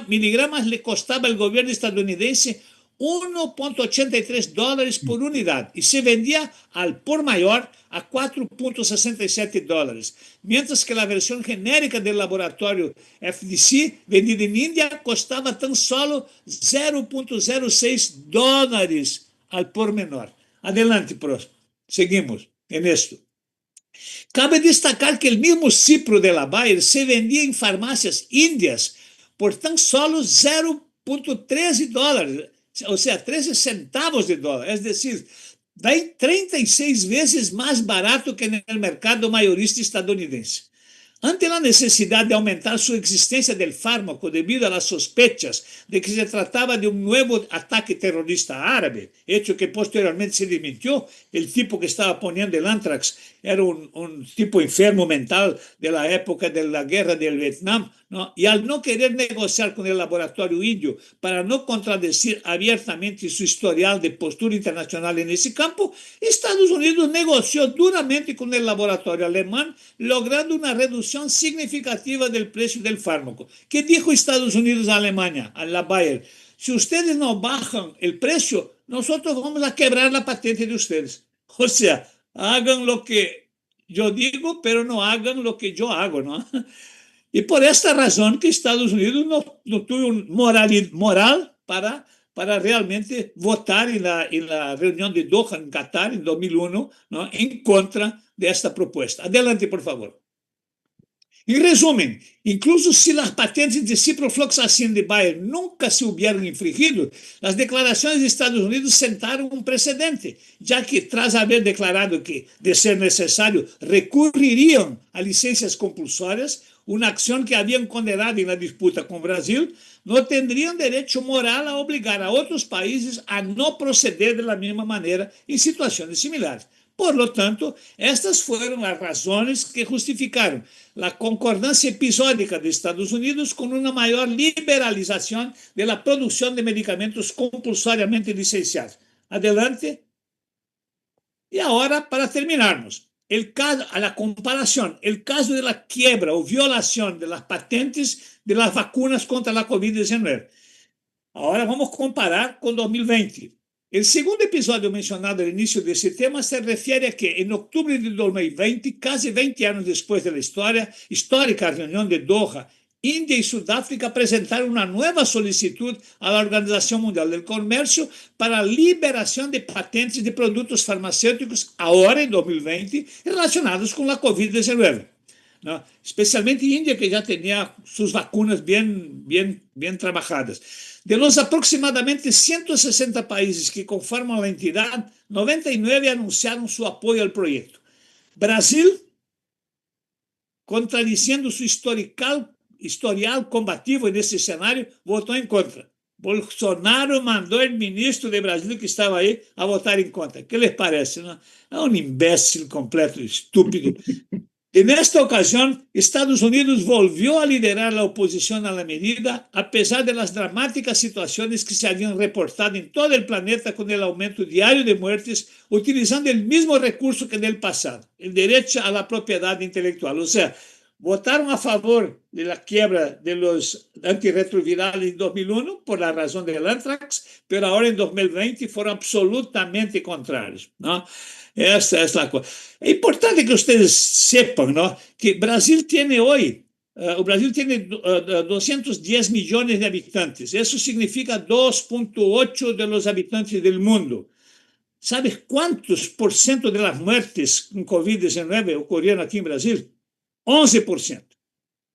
Speaker 2: miligramos le costaba al gobierno estadounidense $1.83 por unidad y se vendía al por mayor a $4.67, mientras que la versión genérica del laboratorio FDC, vendida en India, costaba tan solo $0.06 al por menor. Adelante, seguimos en esto. Cabe destacar que el mismo cipro de la Bayer se vendía en farmacias indias por tan solo $0.13, o sea, 13 centavos de dólar, es decir, 36 veces más barato que en el mercado mayorista estadounidense. Ante la necesidad de aumentar su existencia del fármaco debido a las sospechas de que se trataba de un nuevo ataque terrorista árabe, hecho que posteriormente se desmintió, el tipo que estaba poniendo el anthrax era un tipo enfermo mental de la época de la guerra del Vietnam, ¿no? Y al no querer negociar con el laboratorio indio para no contradecir abiertamente su historial de postura internacional en ese campo, Estados Unidos negoció duramente con el laboratorio alemán, logrando una reducción significativa del precio del fármaco. ¿Qué dijo Estados Unidos a Alemania, a la Bayer? Si ustedes no bajan el precio, nosotros vamos a quebrar la patente de ustedes. O sea, hagan lo que yo digo, pero no hagan lo que yo hago, ¿no? Y por esta razón que Estados Unidos no tuvo un moral para realmente votar en la reunión de Doha en Qatar en 2001, ¿no? En contra de esta propuesta. Adelante, por favor. En resumen, incluso si las patentes de ciprofloxacin de Bayer nunca se hubieran infringido, las declaraciones de Estados Unidos sentaron un precedente, ya que tras haber declarado que, de ser necesario, recurrirían a licencias compulsorias, una acción que habían condenado en la disputa con Brasil, no tendrían derecho moral a obligar a otros países a no proceder de la misma manera en situaciones similares. Por lo tanto, estas fueron las razones que justificaron la concordancia episódica de Estados Unidos con una mayor liberalización de la producción de medicamentos compulsoriamente licenciados. Adelante. Y ahora, para terminarnos, a la comparación, el caso de la quiebra o violación de las patentes de las vacunas contra la COVID-19. Ahora vamos a comparar con 2020. El segundo episodio mencionado al inicio de ese tema se refiere a que en octubre de 2020, casi 20 años después de la histórica reunión de Doha, India y Sudáfrica presentaron una nueva solicitud a la Organización Mundial del Comercio para liberación de patentes de productos farmacéuticos ahora en 2020 relacionados con la COVID-19. ¿No? Especialmente India, que ya tenía sus vacunas bien trabajadas. De los aproximadamente 160 países que conforman la entidad, 99 anunciaron su apoyo al proyecto. Brasil, contradiciendo su historial combativo en ese escenario, votó en contra. Bolsonaro mandó al ministro de Brasil que estaba ahí a votar en contra. ¿Qué les parece? ¿No? Es un imbécil completo, estúpido. En esta ocasión, Estados Unidos volvió a liderar la oposición a la medida, a pesar de las dramáticas situaciones que se habían reportado en todo el planeta con el aumento diario de muertes, utilizando el mismo recurso que en el pasado, el derecho a la propiedad intelectual. O sea, votaron a favor de la quiebra de los antirretrovirales en 2001 por la razón del anthrax, pero ahora en 2020 fueron absolutamente contrarios, ¿no? Esta es la cosa. Es importante que ustedes sepan, ¿no? Que Brasil tiene hoy, Brasil tiene 210 millones de habitantes. Eso significa 2.8 de los habitantes del mundo. ¿Sabes cuántos por ciento de las muertes con COVID-19 ocurrieron aquí en Brasil? 11%.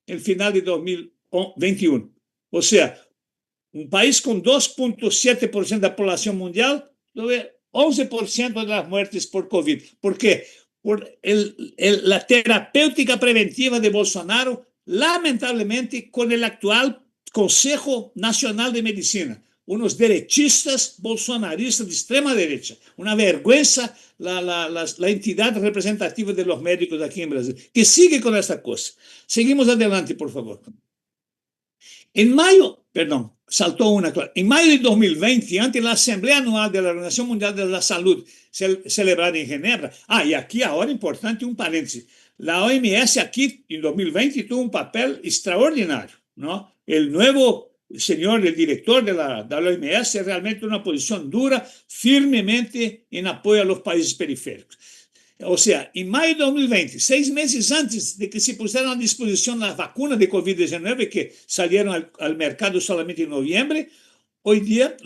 Speaker 2: El final de 2021. O sea, un país con 2.7% de la población mundial, 11% de las muertes por COVID. ¿Por qué? Por la terapéutica preventiva de Bolsonaro, lamentablemente, con el actual Consejo Nacional de Medicina, unos derechistas bolsonaristas de extrema derecha. Una vergüenza la entidad representativa de los médicos aquí en Brasil, que sigue con esta cosa. Seguimos adelante, por favor. En mayo, perdón, saltó una, claro. En mayo de 2020, ante la Asamblea Anual de la Organización Mundial de la Salud, celebrada en Ginebra, y aquí ahora importante un paréntesis, la OMS aquí en 2020 tuvo un papel extraordinario, ¿no? El nuevo señor, el director de la OMS, es realmente una posición dura, firmemente en apoyo a los países periféricos. O sea, en mayo de 2020, 6 meses antes de que se pusieran a disposición las vacunas de COVID-19 que salieron al mercado solamente en noviembre, hoy día,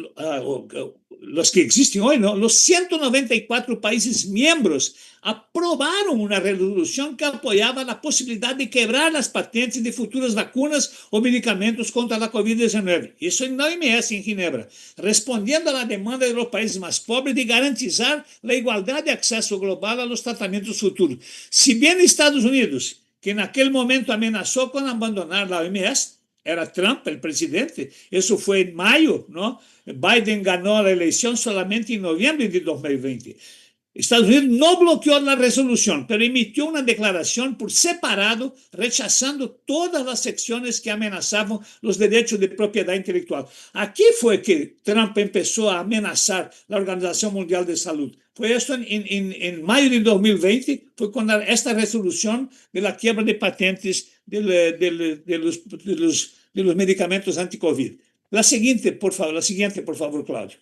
Speaker 2: los que existen hoy, ¿no? Los 194 países miembros aprobaron una resolución que apoyaba la posibilidad de quebrar las patentes de futuras vacunas o medicamentos contra la COVID-19. Eso en la OMS, en Ginebra, respondiendo a la demanda de los países más pobres de garantizar la igualdad de acceso global a los tratamientos futuros. Si bien Estados Unidos, que en aquel momento amenazó con abandonar la OMS, era Trump el presidente, eso fue en mayo, ¿no? Biden ganó la elección solamente en noviembre de 2020. Estados Unidos no bloqueó la resolución, pero emitió una declaración por separado, rechazando todas las secciones que amenazaban los derechos de propiedad intelectual. Aquí fue que Trump empezó a amenazar la Organización Mundial de Salud. Fue esto en mayo de 2020, fue con esta resolución de la quiebra de patentes de los medicamentos anti-COVID. La siguiente, por favor, Claudio.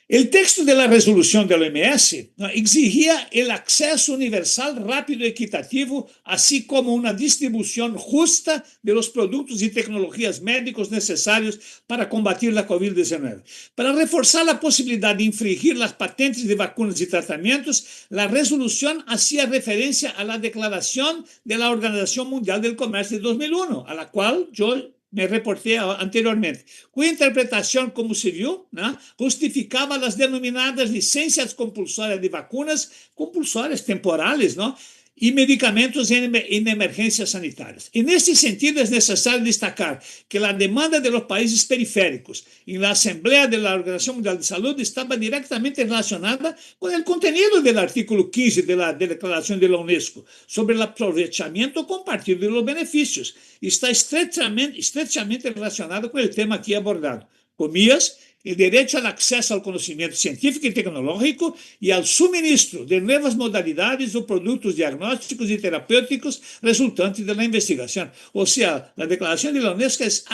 Speaker 2: El texto de la resolución de la OMS exigía el acceso universal, rápido y equitativo, así como una distribución justa de los productos y tecnologías médicos necesarios para combatir la COVID-19. Para reforzar la posibilidad de infringir las patentes de vacunas y tratamientos, la resolución hacía referencia a la Declaración de la Organización Mundial del Comercio de 2001, a la cual yo me reporté anteriormente, cuya interpretación, como se vio, ¿no?, justificaba las denominadas licencias compulsorias de vacunas, compulsorias temporales, ¿no?, y medicamentos en emergencias sanitarias. En este sentido, es necesario destacar que la demanda de los países periféricos en la Asamblea de la Organización Mundial de Salud estaba directamente relacionada con el contenido del artículo 15 de la Declaración de la UNESCO sobre el aprovechamiento compartido de los beneficios. Está estrechamente relacionado con el tema aquí abordado. Comillas, el derecho al acceso al conocimiento científico y tecnológico y al suministro de nuevas modalidades o productos diagnósticos y terapéuticos resultantes de la investigación. O sea, la declaración de la UNESCO es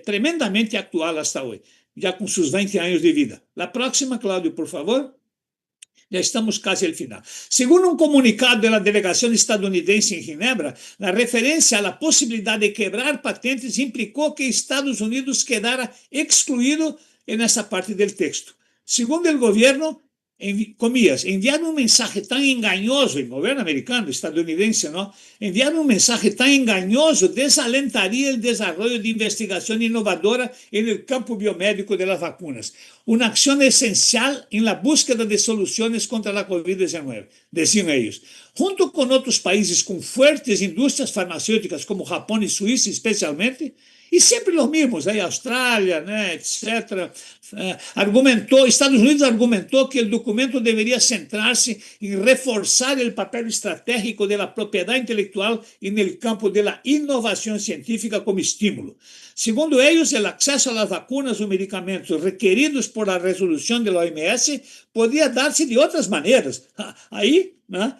Speaker 2: tremendamente actual hasta hoy, ya con sus 20 años de vida. La próxima, Claudio, por favor. Ya estamos casi al final. Según un comunicado de la delegación estadounidense en Ginebra, la referencia a la posibilidad de quebrar patentes implicó que Estados Unidos quedara excluido en esa parte del texto. Según el gobierno, comillas, enviar un mensaje tan engañoso, el gobierno americano, estadounidense, ¿no?, enviar un mensaje tan engañoso desalentaría el desarrollo de investigación innovadora en el campo biomédico de las vacunas, una acción esencial en la búsqueda de soluciones contra la COVID-19, decían ellos. Junto con otros países con fuertes industrias farmacéuticas como Japón y Suiza especialmente, y siempre los mismos, Australia, né, etc. Estados Unidos argumentó que el documento debería centrarse en reforzar el papel estratégico de la propiedad intelectual en el campo de la innovación científica como estímulo. Segundo ellos, el acceso a las vacunas o medicamentos requeridos por la resolución de la OMS podía darse de otras maneras. Ahí, ¿no?,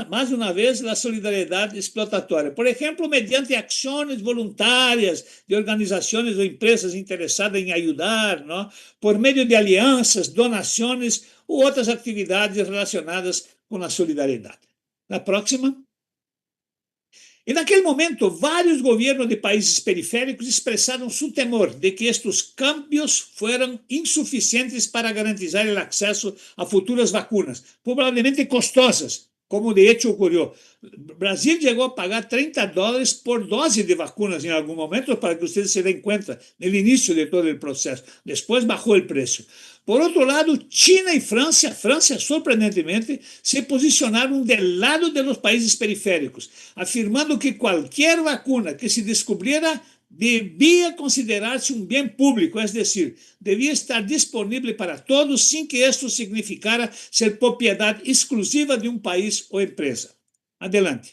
Speaker 2: más una vez, la solidaridad explotatória. Por ejemplo, mediante acciones voluntarias de organizaciones o empresas interesadas en ayudar, ¿no?, por medio de alianzas, donaciones u otras actividades relacionadas con la solidaridad. La próxima. En aquel momento, varios gobiernos de países periféricos expresaron su temor de que estos cambios fueran insuficientes para garantizar el acceso a futuras vacunas, probablemente costosas, como de hecho ocurrió. Brasil llegó a pagar $30 por dosis de vacunas en algún momento, para que ustedes se den cuenta del inicio de todo el proceso. Después bajó el precio. Por otro lado, China y Francia sorprendentemente, se posicionaron del lado de los países periféricos, afirmando que cualquier vacuna que se descubriera debía considerarse un bien público, es decir, debía estar disponible para todos sin que esto significara ser propiedad exclusiva de un país o empresa. Adelante.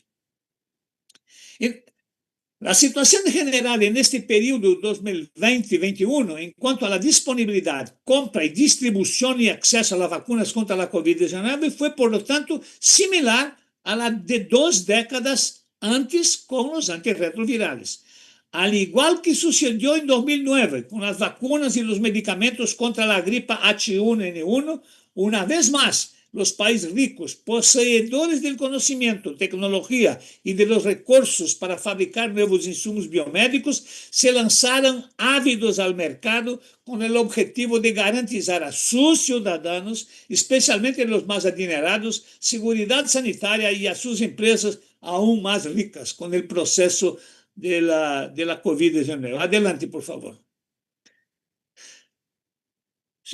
Speaker 2: La situación general en este periodo 2020-2021 en cuanto a la disponibilidad, compra y distribución y acceso a las vacunas contra la COVID-19 fue, por lo tanto, similar a la de 2 décadas antes con los antirretrovirales. Al igual que sucedió en 2009 con las vacunas y los medicamentos contra la gripa H1N1, una vez más, los países ricos, poseedores del conocimiento, tecnología y de los recursos para fabricar nuevos insumos biomédicos, se lanzaron ávidos al mercado con el objetivo de garantizar a sus ciudadanos, especialmente los más adinerados, seguridad sanitaria y a sus empresas aún más ricas con el proceso de la COVID-19. Adelante, por favor.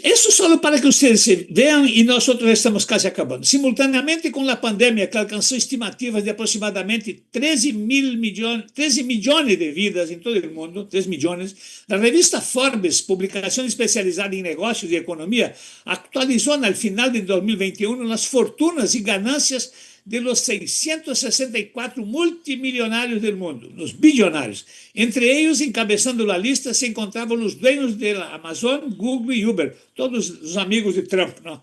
Speaker 2: Eso solo para que ustedes vean y nosotros estamos casi acabando. Simultáneamente con la pandemia que alcanzó estimativas de aproximadamente 13 millones de vidas en todo el mundo, 3 millones, la revista Forbes, publicación especializada en negocios y economía, actualizó al final de 2021 las fortunas y ganancias de los 664 multimillonarios del mundo, los billonarios. Entre ellos, encabezando la lista, se encontraban los dueños de la Amazon, Google y Uber, todos los amigos de Trump, ¿no?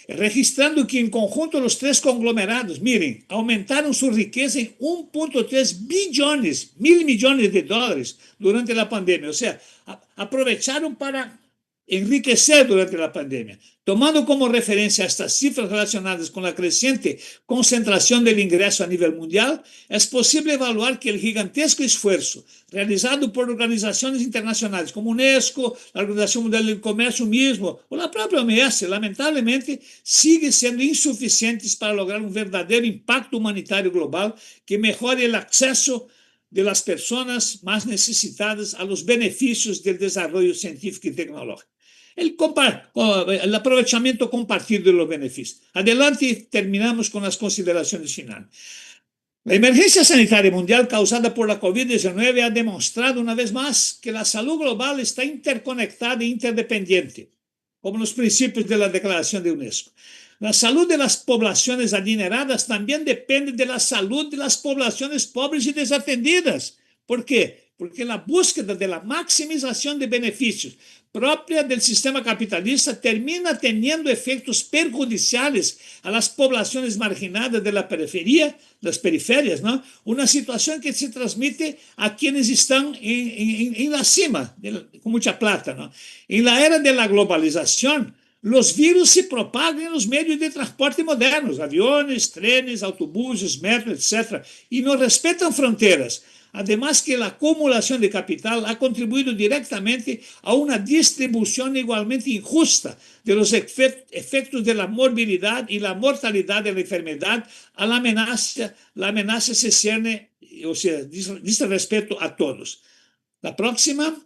Speaker 2: Registrando que en conjunto los 3 conglomerados, miren, aumentaron su riqueza en 1.3 billones, $1.000 millones durante la pandemia. O sea, aprovecharon para enriquecer durante la pandemia. Tomando como referencia estas cifras relacionadas con la creciente concentración del ingreso a nivel mundial, es posible evaluar que el gigantesco esfuerzo realizado por organizaciones internacionales como UNESCO, la Organización Mundial del Comercio mismo, o la propia OMS, lamentablemente, sigue siendo insuficiente para lograr un verdadero impacto humanitario global que mejore el acceso de las personas más necesitadas a los beneficios del desarrollo científico y tecnológico. El aprovechamiento compartido de los beneficios. Adelante, terminamos con las consideraciones finales. La emergencia sanitaria mundial causada por la COVID-19 ha demostrado una vez más que la salud global está interconectada e interdependiente, como los principios de la Declaración de UNESCO. La salud de las poblaciones adineradas también depende de la salud de las poblaciones pobres y desatendidas. ¿Por qué? Porque la búsqueda de la maximización de beneficios propia del sistema capitalista termina teniendo efectos perjudiciales a las poblaciones marginadas de la periferia, las periferias, ¿no? Una situación que se transmite a quienes están en la cima, con mucha plata, ¿no? En la era de la globalización, los virus se propagan en los medios de transporte modernos, aviones, trenes, autobuses, metros, etc., y no respetan fronteras. Además que la acumulación de capital ha contribuido directamente a una distribución igualmente injusta de los efectos de la morbilidad y la mortalidad de la enfermedad. La amenaza se cierne, o sea, dice respeto a todos. La próxima.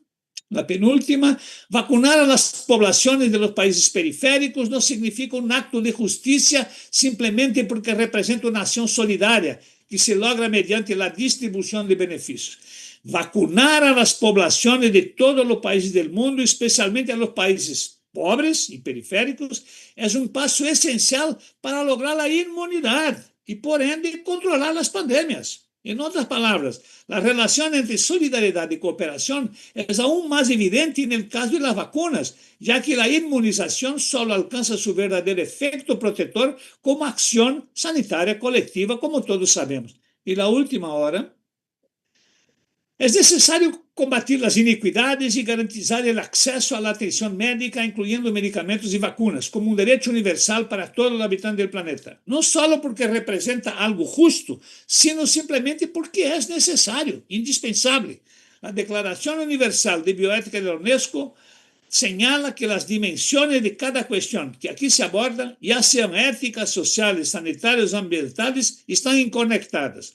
Speaker 2: La penúltima, vacunar a las poblaciones de los países periféricos no significa un acto de justicia simplemente porque representa una acción solidaria que se logra mediante la distribución de beneficios. Vacunar a las poblaciones de todos los países del mundo, especialmente a los países pobres y periféricos, es un paso esencial para lograr la inmunidad y, por ende, controlar las pandemias. En otras palabras, la relación entre solidaridad y cooperación es aún más evidente en el caso de las vacunas, ya que la inmunización solo alcanza su verdadero efecto protector como acción sanitaria colectiva, como todos sabemos. Y la última hora, es necesario combatir las iniquidades y garantizar el acceso a la atención médica, incluyendo medicamentos y vacunas, como un derecho universal para todos los habitantes del planeta. No solo porque representa algo justo, sino simplemente porque es necesario, indispensable. La Declaración Universal de Bioética de la UNESCO señala que las dimensiones de cada cuestión que aquí se abordan, ya sean éticas, sociales, sanitarias o ambientales, están interconectadas.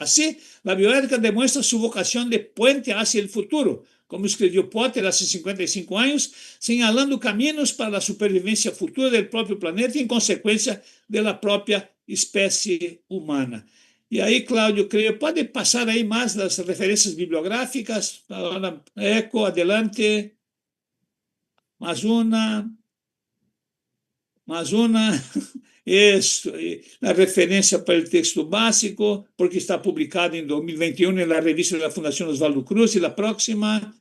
Speaker 2: Así, la bioética demuestra su vocación de puente hacia el futuro, como escribió Potter hace 55 años, señalando caminos para la supervivencia futura del propio planeta y, en consecuencia, de la propia especie humana. E aí, Cláudio, creio, pode passar aí mais das referências bibliográficas. Eco, adelante. Mais uma. Isso, la referência para o texto básico, porque está publicado em 2021 na revista da Fundação Oswaldo Cruz, e a próxima,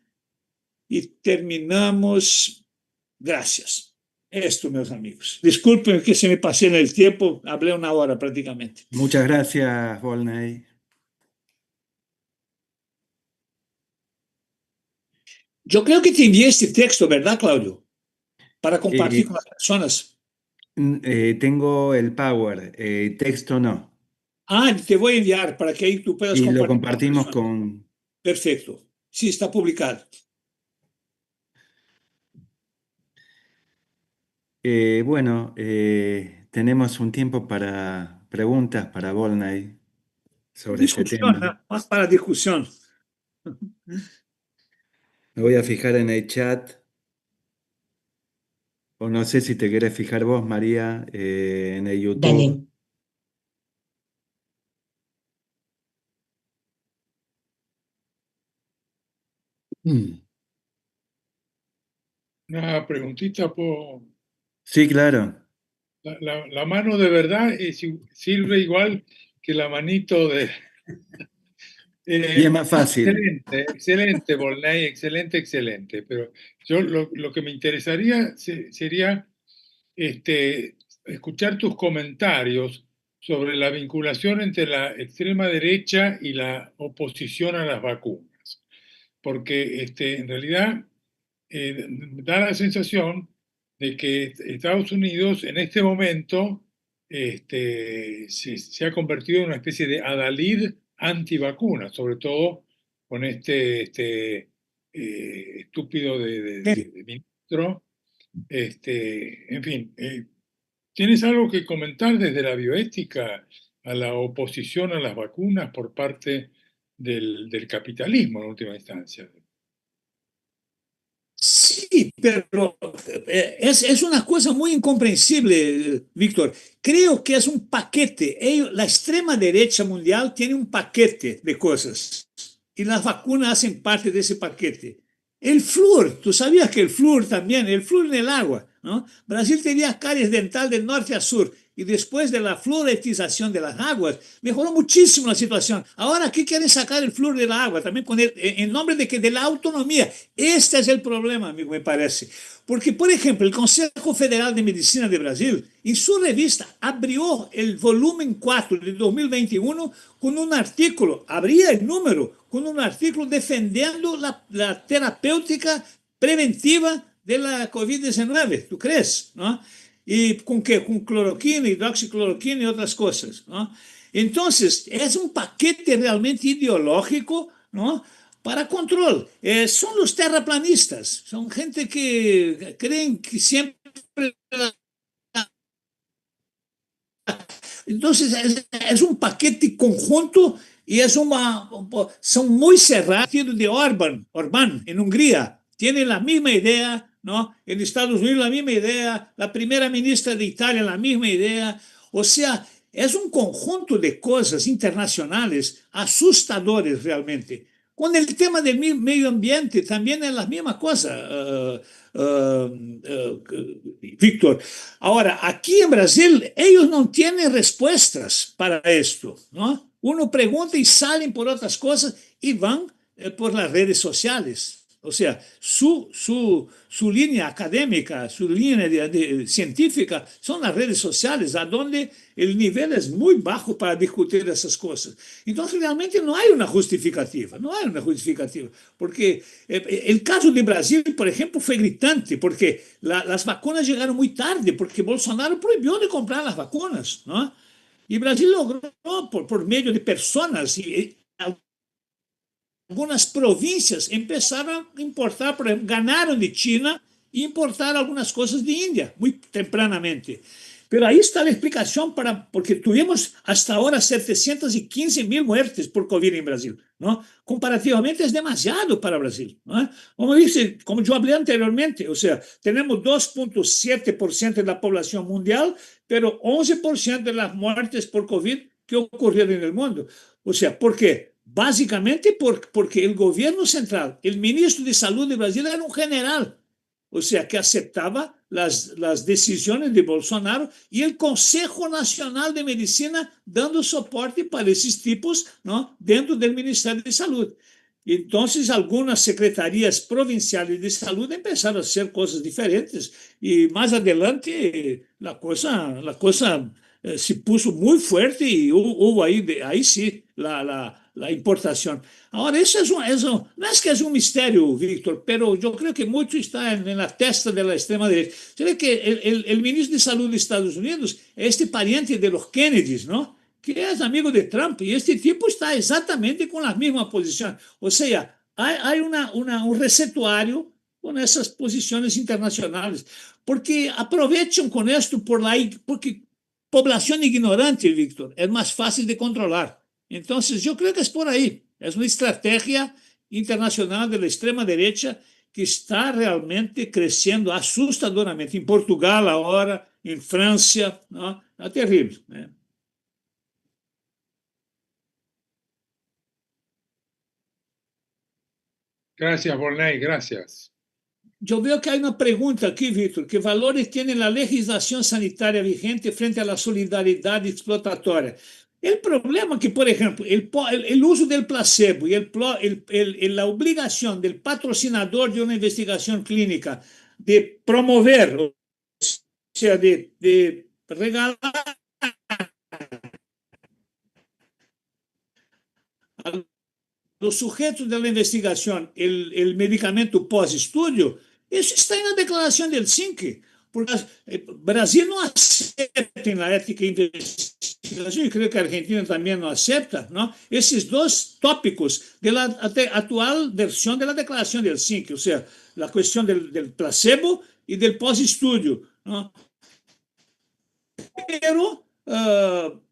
Speaker 2: e terminamos. Gracias. Esto, meus amigos. Disculpen que se me passei no tempo, hablé una hora prácticamente.
Speaker 1: Muchas gracias, Volney.
Speaker 2: Yo creo que te envié este texto, ¿verdad, Claudio? Para compartir con las personas.
Speaker 1: Tengo el Power, texto no.
Speaker 2: Te voy a enviar para que ahí tú puedas
Speaker 1: Y
Speaker 2: compartir.
Speaker 1: lo compartimos con...
Speaker 2: Perfecto. Sí, está publicado.
Speaker 1: Bueno, tenemos un tiempo para preguntas para Volney sobre este
Speaker 2: Discusión,
Speaker 1: tema.
Speaker 2: ¿no? Más para discusión.
Speaker 1: Me voy a fijar en el chat. O no sé si te querés fijar vos, María, en el YouTube.
Speaker 5: Dale.
Speaker 6: Una preguntita por
Speaker 1: Sí, claro.
Speaker 6: la mano de verdad sirve igual que la manito de...
Speaker 1: Y es más fácil.
Speaker 6: Excelente, Volney, excelente. Pero yo lo que me interesaría sería escuchar tus comentarios sobre la vinculación entre la extrema derecha y la oposición a las vacunas. Porque en realidad da la sensación de que Estados Unidos en este momento se ha convertido en una especie de adalid antivacuna, sobre todo con estúpido de ministro. En fin, ¿tienes algo que comentar desde la bioética a la oposición a las vacunas por parte del capitalismo en última instancia?
Speaker 2: Sí, pero es una cosa muy incomprensible, Víctor. Creo que es un paquete. La extrema derecha mundial tiene un paquete de cosas y las vacunas hacen parte de ese paquete. El flúor, tú sabías que el flúor también, el flúor en el agua, ¿no? Brasil tenía caries dental del norte a sur y después de la fluoretización de las aguas, mejoró muchísimo la situación. Ahora aquí quieren sacar el flúor de la agua, también en nombre de la autonomía. Este es el problema, amigo, me parece. Porque, por ejemplo, el Consejo Federal de Medicina de Brasil, en su revista, abrió el volumen 4 de 2021 con un artículo, abría el número, con un artículo defendiendo la terapéutica preventiva de la COVID-19. ¿Tú crees? ¿No? ¿Y con qué? Con cloroquina, hidroxicloroquina y otras cosas, ¿no? Entonces, es un paquete realmente ideológico, ¿no? Para control. Son los terraplanistas, son gente que creen que siempre... Entonces, es un paquete conjunto y son muy cerrados de Orbán en Hungría. Tienen la misma idea, ¿no? En Estados Unidos la misma idea, la primera ministra de Italia la misma idea. O sea, es un conjunto de cosas internacionales asustadores realmente. Con el tema del medio ambiente también es la misma cosa, Víctor. Ahora, aquí en Brasil, ellos no tienen respuestas para esto, ¿no? Uno pregunta y salen por otras cosas y van por las redes sociales. O sea, su línea académica, su línea científica son las redes sociales, a donde el nivel es muy bajo para discutir esas cosas. Entonces, realmente no hay una justificativa, porque el caso de Brasil, por ejemplo, fue gritante, porque las vacunas llegaron muy tarde, porque Bolsonaro prohibió de comprar las vacunas, ¿no? Y Brasil logró, por medio de personas algunas provincias empezaron a importar, por ejemplo, ganaron de China e importar algunas cosas de India muy tempranamente. Pero ahí está la explicación porque tuvimos hasta ahora 715.000 muertes por COVID en Brasil, ¿no? Comparativamente es demasiado para Brasil, ¿no? Como yo hablé anteriormente, o sea, tenemos 2.7% de la población mundial, pero 11% de las muertes por COVID que ocurrieron en el mundo. O sea, ¿por qué? Básicamente porque el gobierno central, el ministro de Salud de Brasil era un general, o sea, que aceptaba las decisiones de Bolsonaro y el Consejo Nacional de Medicina dando soporte para esos tipos, ¿no?, dentro del Ministerio de Salud. Entonces, algunas secretarías provinciales de salud empezaron a hacer cosas diferentes y más adelante la cosa se puso muy fuerte y hubo ahí sí la importación. Ahora, eso no es que es un misterio, Víctor, pero yo creo que mucho está en la testa de la extrema derecha. Se ve que el ministro de Salud de Estados Unidos es este pariente de los Kennedys, ¿no?, que es amigo de Trump, y este tipo está exactamente con la misma posición. O sea, hay un recetuario con esas posiciones internacionales, porque aprovechan con esto porque población ignorante, Víctor, es más fácil de controlar. Entonces, yo creo que es por ahí. Es una estrategia internacional de la extrema derecha que está realmente creciendo asustadoramente. En Portugal ahora, en Francia, ¿no? Está terrible, ¿eh?
Speaker 6: Gracias, Volney, gracias.
Speaker 2: Yo veo que hay una pregunta aquí, Víctor. ¿Qué valores tiene la legislación sanitaria vigente frente a la solidaridad explotatoria? El problema es que, por ejemplo, el uso del placebo y la obligación del patrocinador de una investigación clínica de promover, o sea, de regalar a los sujetos de la investigación el medicamento pós-estudio, eso está en la declaración del CINC, porque Brasil no acepta en la ética de investigación, y creo que Argentina también no acepta, ¿no?, esos dos tópicos de la actual versión de la declaración del CINC, o sea, la cuestión del placebo y del pós-estudio, ¿no? Pero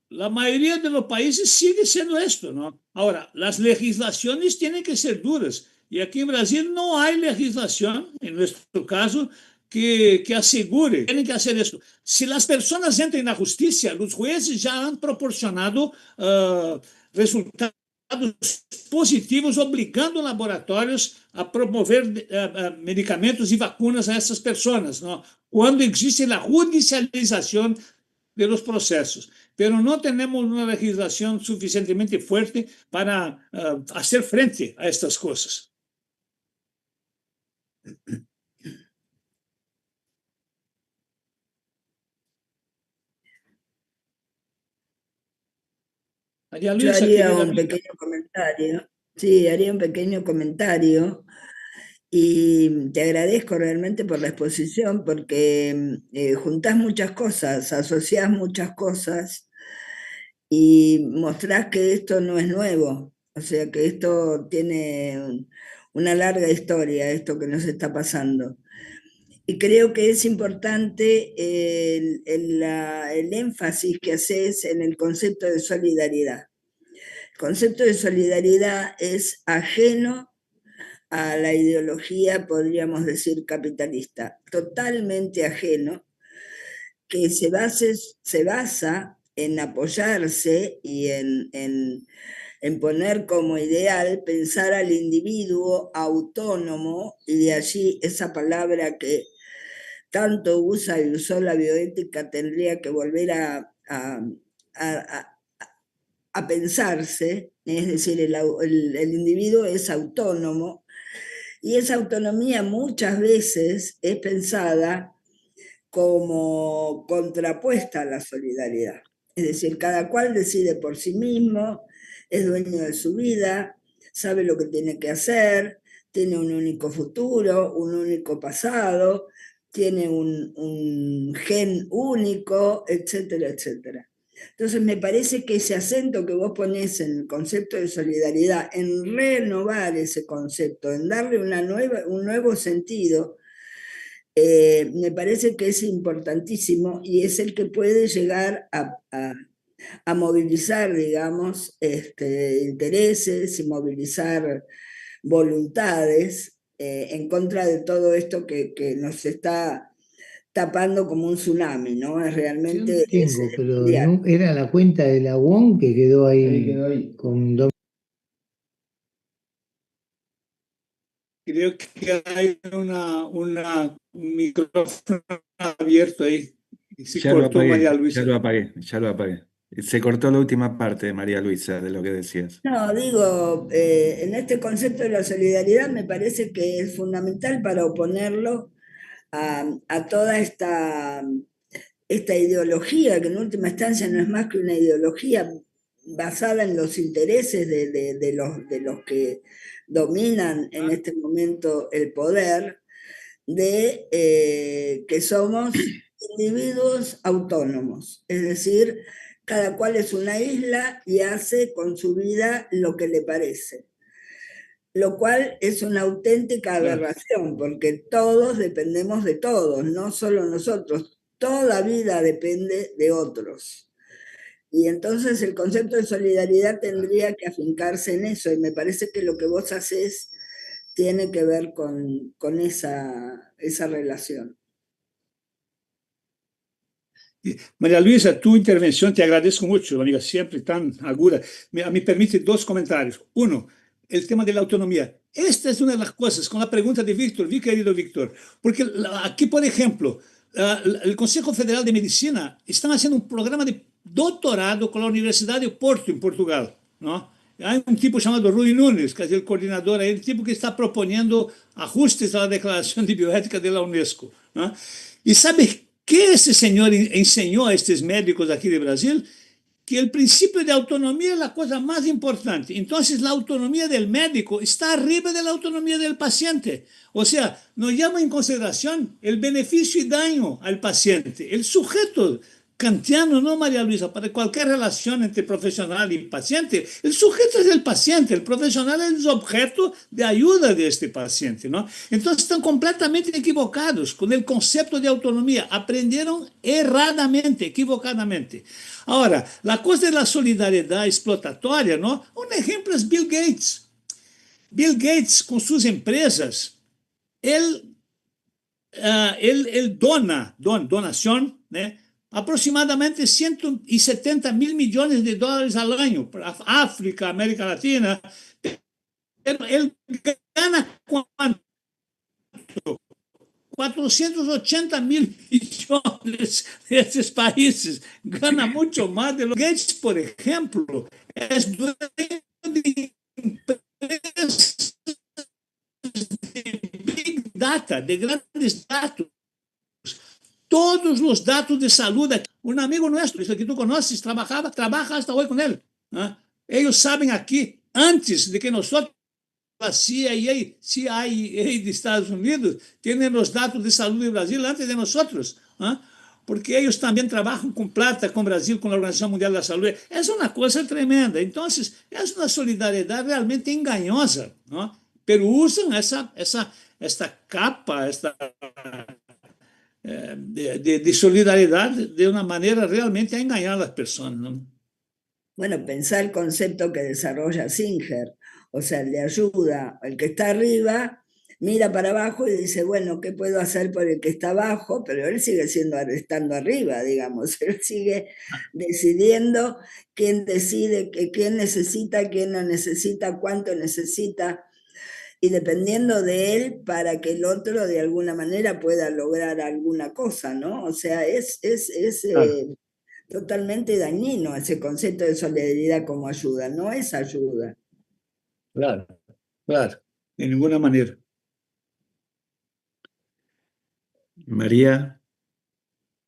Speaker 2: la mayoría de los países sigue siendo esto, ¿no? Ahora, las legislaciones tienen que ser duras, y aquí en Brasil no hay legislación, en nuestro caso, que asegure, tienen que hacer esto. Si las personas entran en la justicia, los jueces ya han proporcionado resultados positivos, obligando laboratorios a promover medicamentos y vacunas a essas personas, ¿no?, cuando existe la judicialización de los procesos, pero no tenemos una legislación suficientemente fuerte para hacer frente a estas cosas. María
Speaker 3: Yo
Speaker 2: Luisa,
Speaker 3: haría
Speaker 2: querida
Speaker 3: un
Speaker 2: amiga.
Speaker 3: pequeño comentario. Sí, haría un pequeño comentario. Y te agradezco realmente por la exposición, porque juntás muchas cosas, asociás muchas cosas y mostrás que esto no es nuevo, o sea que esto tiene una larga historia, esto que nos está pasando. Y creo que es importante el énfasis que haces en el concepto de solidaridad. El concepto de solidaridad es ajeno a la ideología, podríamos decir, capitalista, totalmente ajeno, que se basa en apoyarse y en poner como ideal pensar al individuo autónomo, y de allí esa palabra que tanto usa y usó la bioética tendría que volver a pensarse, es decir, el individuo es autónomo, y esa autonomía muchas veces es pensada como contrapuesta a la solidaridad. Es decir, cada cual decide por sí mismo, es dueño de su vida, sabe lo que tiene que hacer, tiene un único futuro, un único pasado, tiene un gen único, etcétera, etcétera. Entonces me parece que ese acento que vos ponés en el concepto de solidaridad, en renovar ese concepto, en darle un nuevo sentido, me parece que es importantísimo y es el que puede llegar a movilizar, digamos, intereses y movilizar voluntades en contra de todo esto que nos está tapando como un tsunami, ¿no? Es
Speaker 5: Yo
Speaker 3: realmente
Speaker 5: tengo, pero
Speaker 3: mundial.
Speaker 5: no, era la cuenta de la UON que quedó ahí con
Speaker 2: Creo que hay un micrófono abierto ahí. Y se
Speaker 1: Ya lo
Speaker 2: cortó María
Speaker 1: apagué, ya
Speaker 2: Luisa.
Speaker 1: lo apagué, ya lo apagué. Se cortó la última parte de María Luisa, de lo que decías.
Speaker 3: No, digo, en este concepto de la solidaridad me parece que es fundamental para oponerlo a toda esta ideología, que en última instancia no es más que una ideología basada en los intereses de los que dominan en este momento el poder, de que somos individuos autónomos, es decir, cada cual es una isla y hace con su vida lo que le parece, lo cual es una auténtica aberración, porque todos dependemos de todos, no solo nosotros, toda vida depende de otros. Y entonces el concepto de solidaridad tendría que afincarse en eso, y me parece que lo que vos haces tiene que ver con esa relación.
Speaker 2: María Luisa, tu intervención te agradezco mucho, amiga, siempre tan aguda. Me permite dos comentarios. Uno, el tema de la autonomía. Esta es una de las cosas con la pregunta de Víctor, mi querido Víctor, porque aquí, por ejemplo, el Consejo Federal de Medicina están haciendo un programa de doctorado con la Universidad de Porto, en Portugal, ¿no? Hay un tipo llamado Rui Nunes, que es el coordinador, el tipo que está proponiendo ajustes a la Declaración de Bioética de la UNESCO, ¿no? Y ¿sabes qué ese señor enseñó a estos médicos aquí de Brasil? Que el principio de autonomía es la cosa más importante. Entonces, la autonomía del médico está arriba de la autonomía del paciente. O sea, no llama en consideración el beneficio y daño al paciente. El sujeto kantiano, ¿no, María Luisa? Para cualquier relación entre profesional y paciente, el sujeto es el paciente, el profesional es el objeto de ayuda de este paciente, ¿no? Entonces están completamente equivocados con el concepto de autonomía. Aprendieron erradamente, equivocadamente. Ahora, la cosa de la solidaridad explotatoria, ¿no? Un ejemplo es Bill Gates. Bill Gates, con sus empresas, él donación, ¿no? Aproximadamente 170 mil millones de dólares al año para África, América Latina. Él gana cuánto? 480 mil millones de estos países. Gana mucho más de lo que Gates, por ejemplo, es dueño de empresas de Big Data, de grandes datos. Todos los datos de salud. Un amigo nuestro, eso que tú conoces, trabaja hasta hoy con él. ¿Ah? Ellos saben aquí, antes de que nosotros, la CIA de Estados Unidos, tienen los datos de salud de Brasil antes de nosotros. ¿Ah? Porque ellos también trabajan con plata con Brasil, con la Organización Mundial de la Salud. Es una cosa tremenda. Entonces, es una solidaridad realmente engañosa, ¿no? Pero usan esta capa, de solidaridad de una manera realmente a engañar a las personas, ¿no?
Speaker 3: Bueno, pensá el concepto que desarrolla Singer, o sea, el de ayuda. El que está arriba mira para abajo y dice, bueno, ¿qué puedo hacer por el que está abajo? Pero él sigue estando arriba, digamos. Él sigue decidiendo quién decide, quién necesita, quién no necesita, cuánto necesita, y dependiendo de él para que el otro de alguna manera pueda lograr alguna cosa, ¿no? O sea, es
Speaker 2: Claro,
Speaker 3: totalmente dañino ese concepto de solidaridad como ayuda, no es ayuda.
Speaker 2: claro, claro, de ninguna manera.
Speaker 1: María,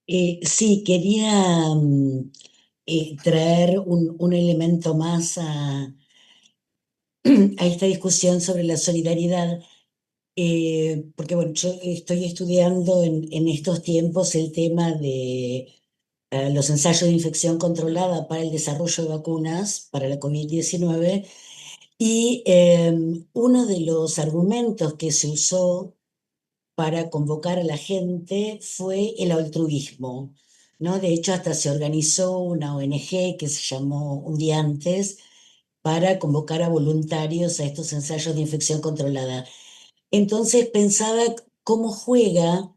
Speaker 7: Sí, quería traer un elemento más a esta discusión sobre la solidaridad, porque bueno, yo estoy estudiando en estos tiempos el tema de los ensayos de infección controlada para el desarrollo de vacunas para la COVID-19, y uno de los argumentos que se usó para convocar a la gente fue el altruismo, ¿no? De hecho, hasta se organizó una ONG que se llamó un día antes para convocar a voluntarios a estos ensayos de infección controlada. Entonces pensaba cómo juega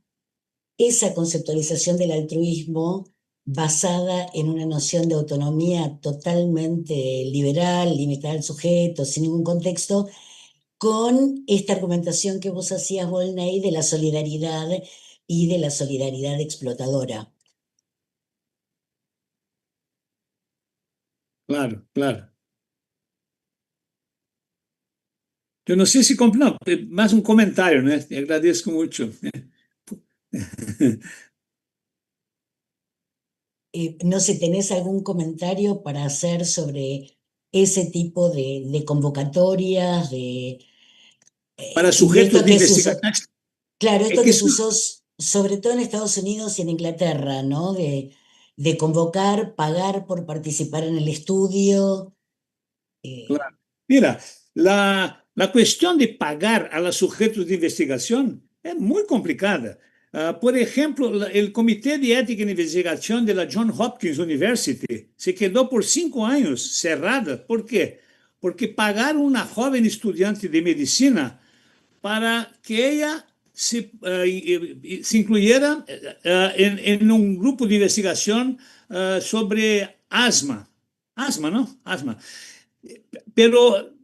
Speaker 7: esa conceptualización del altruismo basada en una noción de autonomía totalmente liberal, limitada al sujeto, sin ningún contexto, con esta argumentación que vos hacías, Volney, de la solidaridad y de la solidaridad explotadora.
Speaker 2: Claro, claro. Eu não sei se... Não, mais um comentário, né? Eu agradeço muito.
Speaker 7: No sé, ¿tenés algún comentario para hacer sobre ese tipo de convocatorias,
Speaker 2: Para
Speaker 7: y
Speaker 2: sujetos
Speaker 7: esto
Speaker 2: de
Speaker 7: que se usó?
Speaker 2: investigação.
Speaker 7: Claro,
Speaker 2: É
Speaker 7: esto
Speaker 2: que
Speaker 7: que se usó sobre todo en Estados Unidos y en Inglaterra, ¿no? De convocar, pagar por participar en el estudio.
Speaker 2: Claro. Mira, la cuestión de pagar a los sujetos de investigación es muy complicada. Por ejemplo, el Comité de Ética e Investigación de la Johns Hopkins University se quedó por 5 años cerrada. ¿Por qué? Porque pagaron a una joven estudiante de medicina para que ella se incluyera en un grupo de investigación sobre asma. Asma, ¿no? Asma. Pero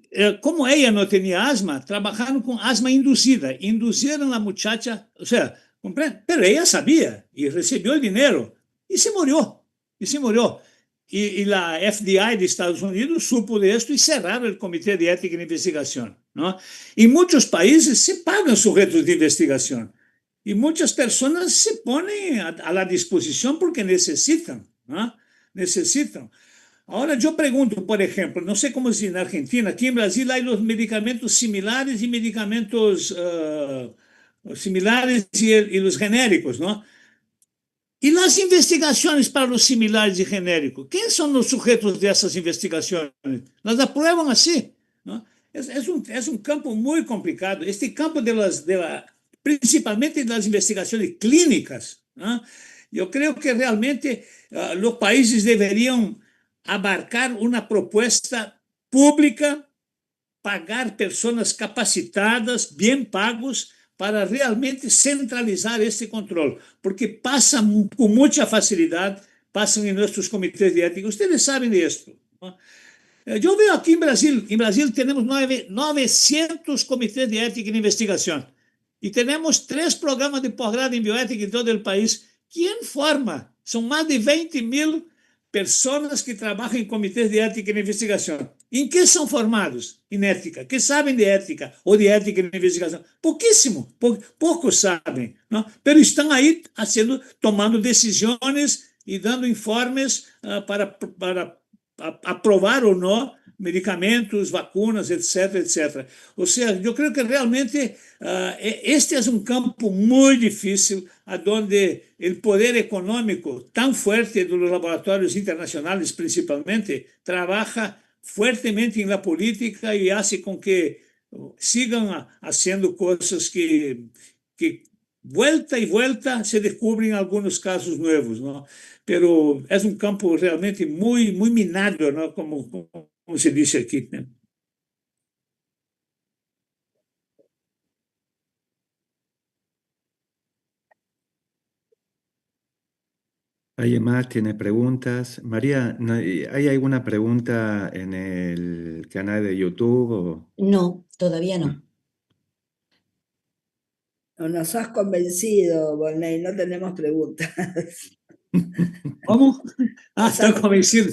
Speaker 2: como ella no tenía asma, trabajaron con asma inducida. Inducieron a la muchacha, o sea, ¿comprende? Pero ella sabía y recibió el dinero y se murió. Y se murió. Y la FBI de Estados Unidos supo de esto y cerraron el Comité de Ética e Investigación, ¿no? En muchos países se pagan sujetos de investigación y muchas personas se ponen a la disposición porque necesitan, ¿no? Necesitan. Ahora yo pregunto, por ejemplo, no sé cómo es en Argentina, aquí en Brasil hay los medicamentos similares y medicamentos similares y los genéricos, ¿no? Y las investigaciones para los similares y genéricos, ¿quiénes son los sujetos de esas investigaciones? Las aprueban así, ¿no? Es un campo muy complicado. Este campo principalmente de las investigaciones clínicas, ¿no? Yo creo que realmente los países deberían abarcar una propuesta pública, pagar personas capacitadas, bien pagos, para realmente centralizar este control, porque pasa con mucha facilidad, pasan en nuestros comités de ética. Ustedes saben de esto, ¿no? Yo veo aquí en Brasil tenemos 900 comités de ética e investigación y tenemos 3 programas de posgrado en bioética en todo el país. ¿Quién forma? Son más de 20.000 personas que trabajan en comités de ética e investigación. ¿En qué son formados? En ética. ¿Qué saben de ética o de ética e investigación? Poquísimo, pocos saben, ¿no? Pero están ahí tomando decisiones y dando informes para aprovar ou não medicamentos, vacunas, etc, etc. Ou seja, eu creio que realmente este é um campo muito difícil, onde o poder econômico tão forte dos laboratórios internacionais, principalmente, trabalha fortemente na política e faz com que sigam fazendo coisas que vuelta y vuelta se descubren algunos casos nuevos, ¿no? Pero es un campo realmente muy, muy minado, ¿no? Como se dice aquí, ¿no?
Speaker 1: ¿Alguien más tiene preguntas? María, ¿hay alguna pregunta en el canal de YouTube?
Speaker 7: No, todavía no.
Speaker 3: No nos has convencido, Volney, no tenemos preguntas.
Speaker 2: ¿Cómo? Estoy convencido.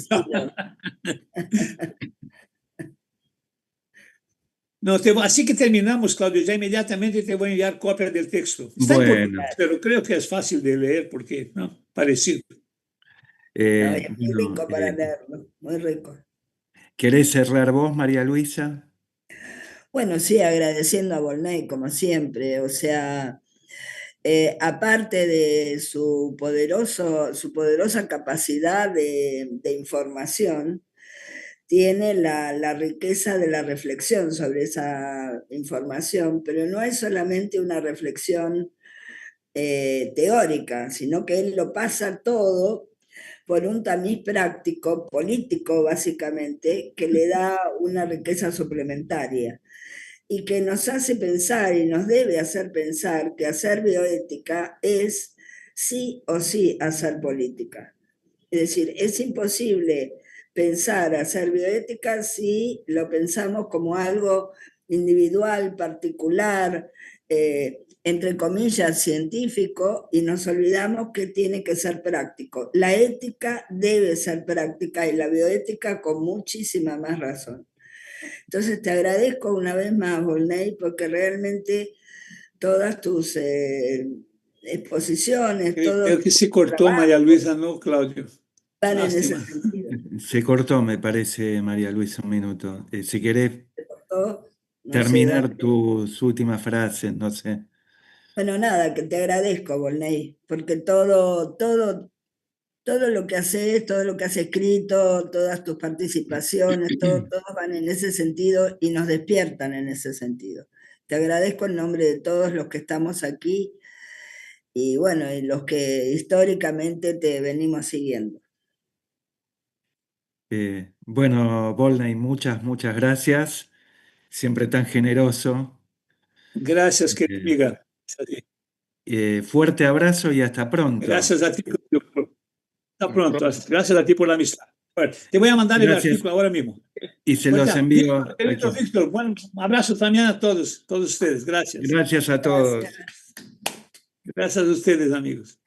Speaker 2: No, así que terminamos, Claudio, ya inmediatamente te voy a enviar copia del texto. Está en portugués, pero creo que es fácil de leer porque, ¿no? Parecido.
Speaker 3: Es muy rico para leerlo, muy rico.
Speaker 1: ¿Querés cerrar vos, María Luisa?
Speaker 3: Bueno, sí, agradeciendo a Volney, como siempre, o sea, aparte de su poderosa capacidad de información, tiene la riqueza de la reflexión sobre esa información, pero no es solamente una reflexión teórica, sino que él lo pasa todo por un tamiz práctico, político básicamente, que le da una riqueza suplementaria y que nos hace pensar y nos debe hacer pensar que hacer bioética es sí o sí hacer política. Es decir, es imposible pensar hacer bioética si lo pensamos como algo individual, particular, entre comillas, científico, y nos olvidamos que tiene que ser práctico. La ética debe ser práctica y la bioética con muchísima más razón. Entonces te agradezco una vez más, Volney, porque realmente todas tus exposiciones, todo
Speaker 2: Creo que se cortó
Speaker 3: trabajo,
Speaker 2: María Luisa, ¿no, Claudio?
Speaker 3: van en ese
Speaker 2: Lástima.
Speaker 3: sentido.
Speaker 1: Se cortó, me parece, María Luisa, un minuto. Si querés
Speaker 3: No sé,
Speaker 1: terminar tus últimas frases, no sé.
Speaker 3: bueno, nada, que te agradezco, Volney, porque todo lo que haces, todo lo que has escrito, todas tus participaciones, todos van en ese sentido y nos despiertan en ese sentido. Te agradezco en nombre de todos los que estamos aquí y bueno, y los que históricamente te venimos siguiendo.
Speaker 1: Bueno, Volney, muchas gracias. Siempre tan generoso.
Speaker 2: Gracias, querida amiga.
Speaker 1: Fuerte abrazo y hasta pronto.
Speaker 2: Gracias a ti. Hasta pronto. Gracias a ti por la amistad. Te voy a mandar el artículo ahora mismo.
Speaker 1: Y se los envío.
Speaker 2: Querido Víctor, un abrazo también a todos ustedes. Gracias.
Speaker 1: Gracias a todos.
Speaker 2: Gracias a ustedes, amigos.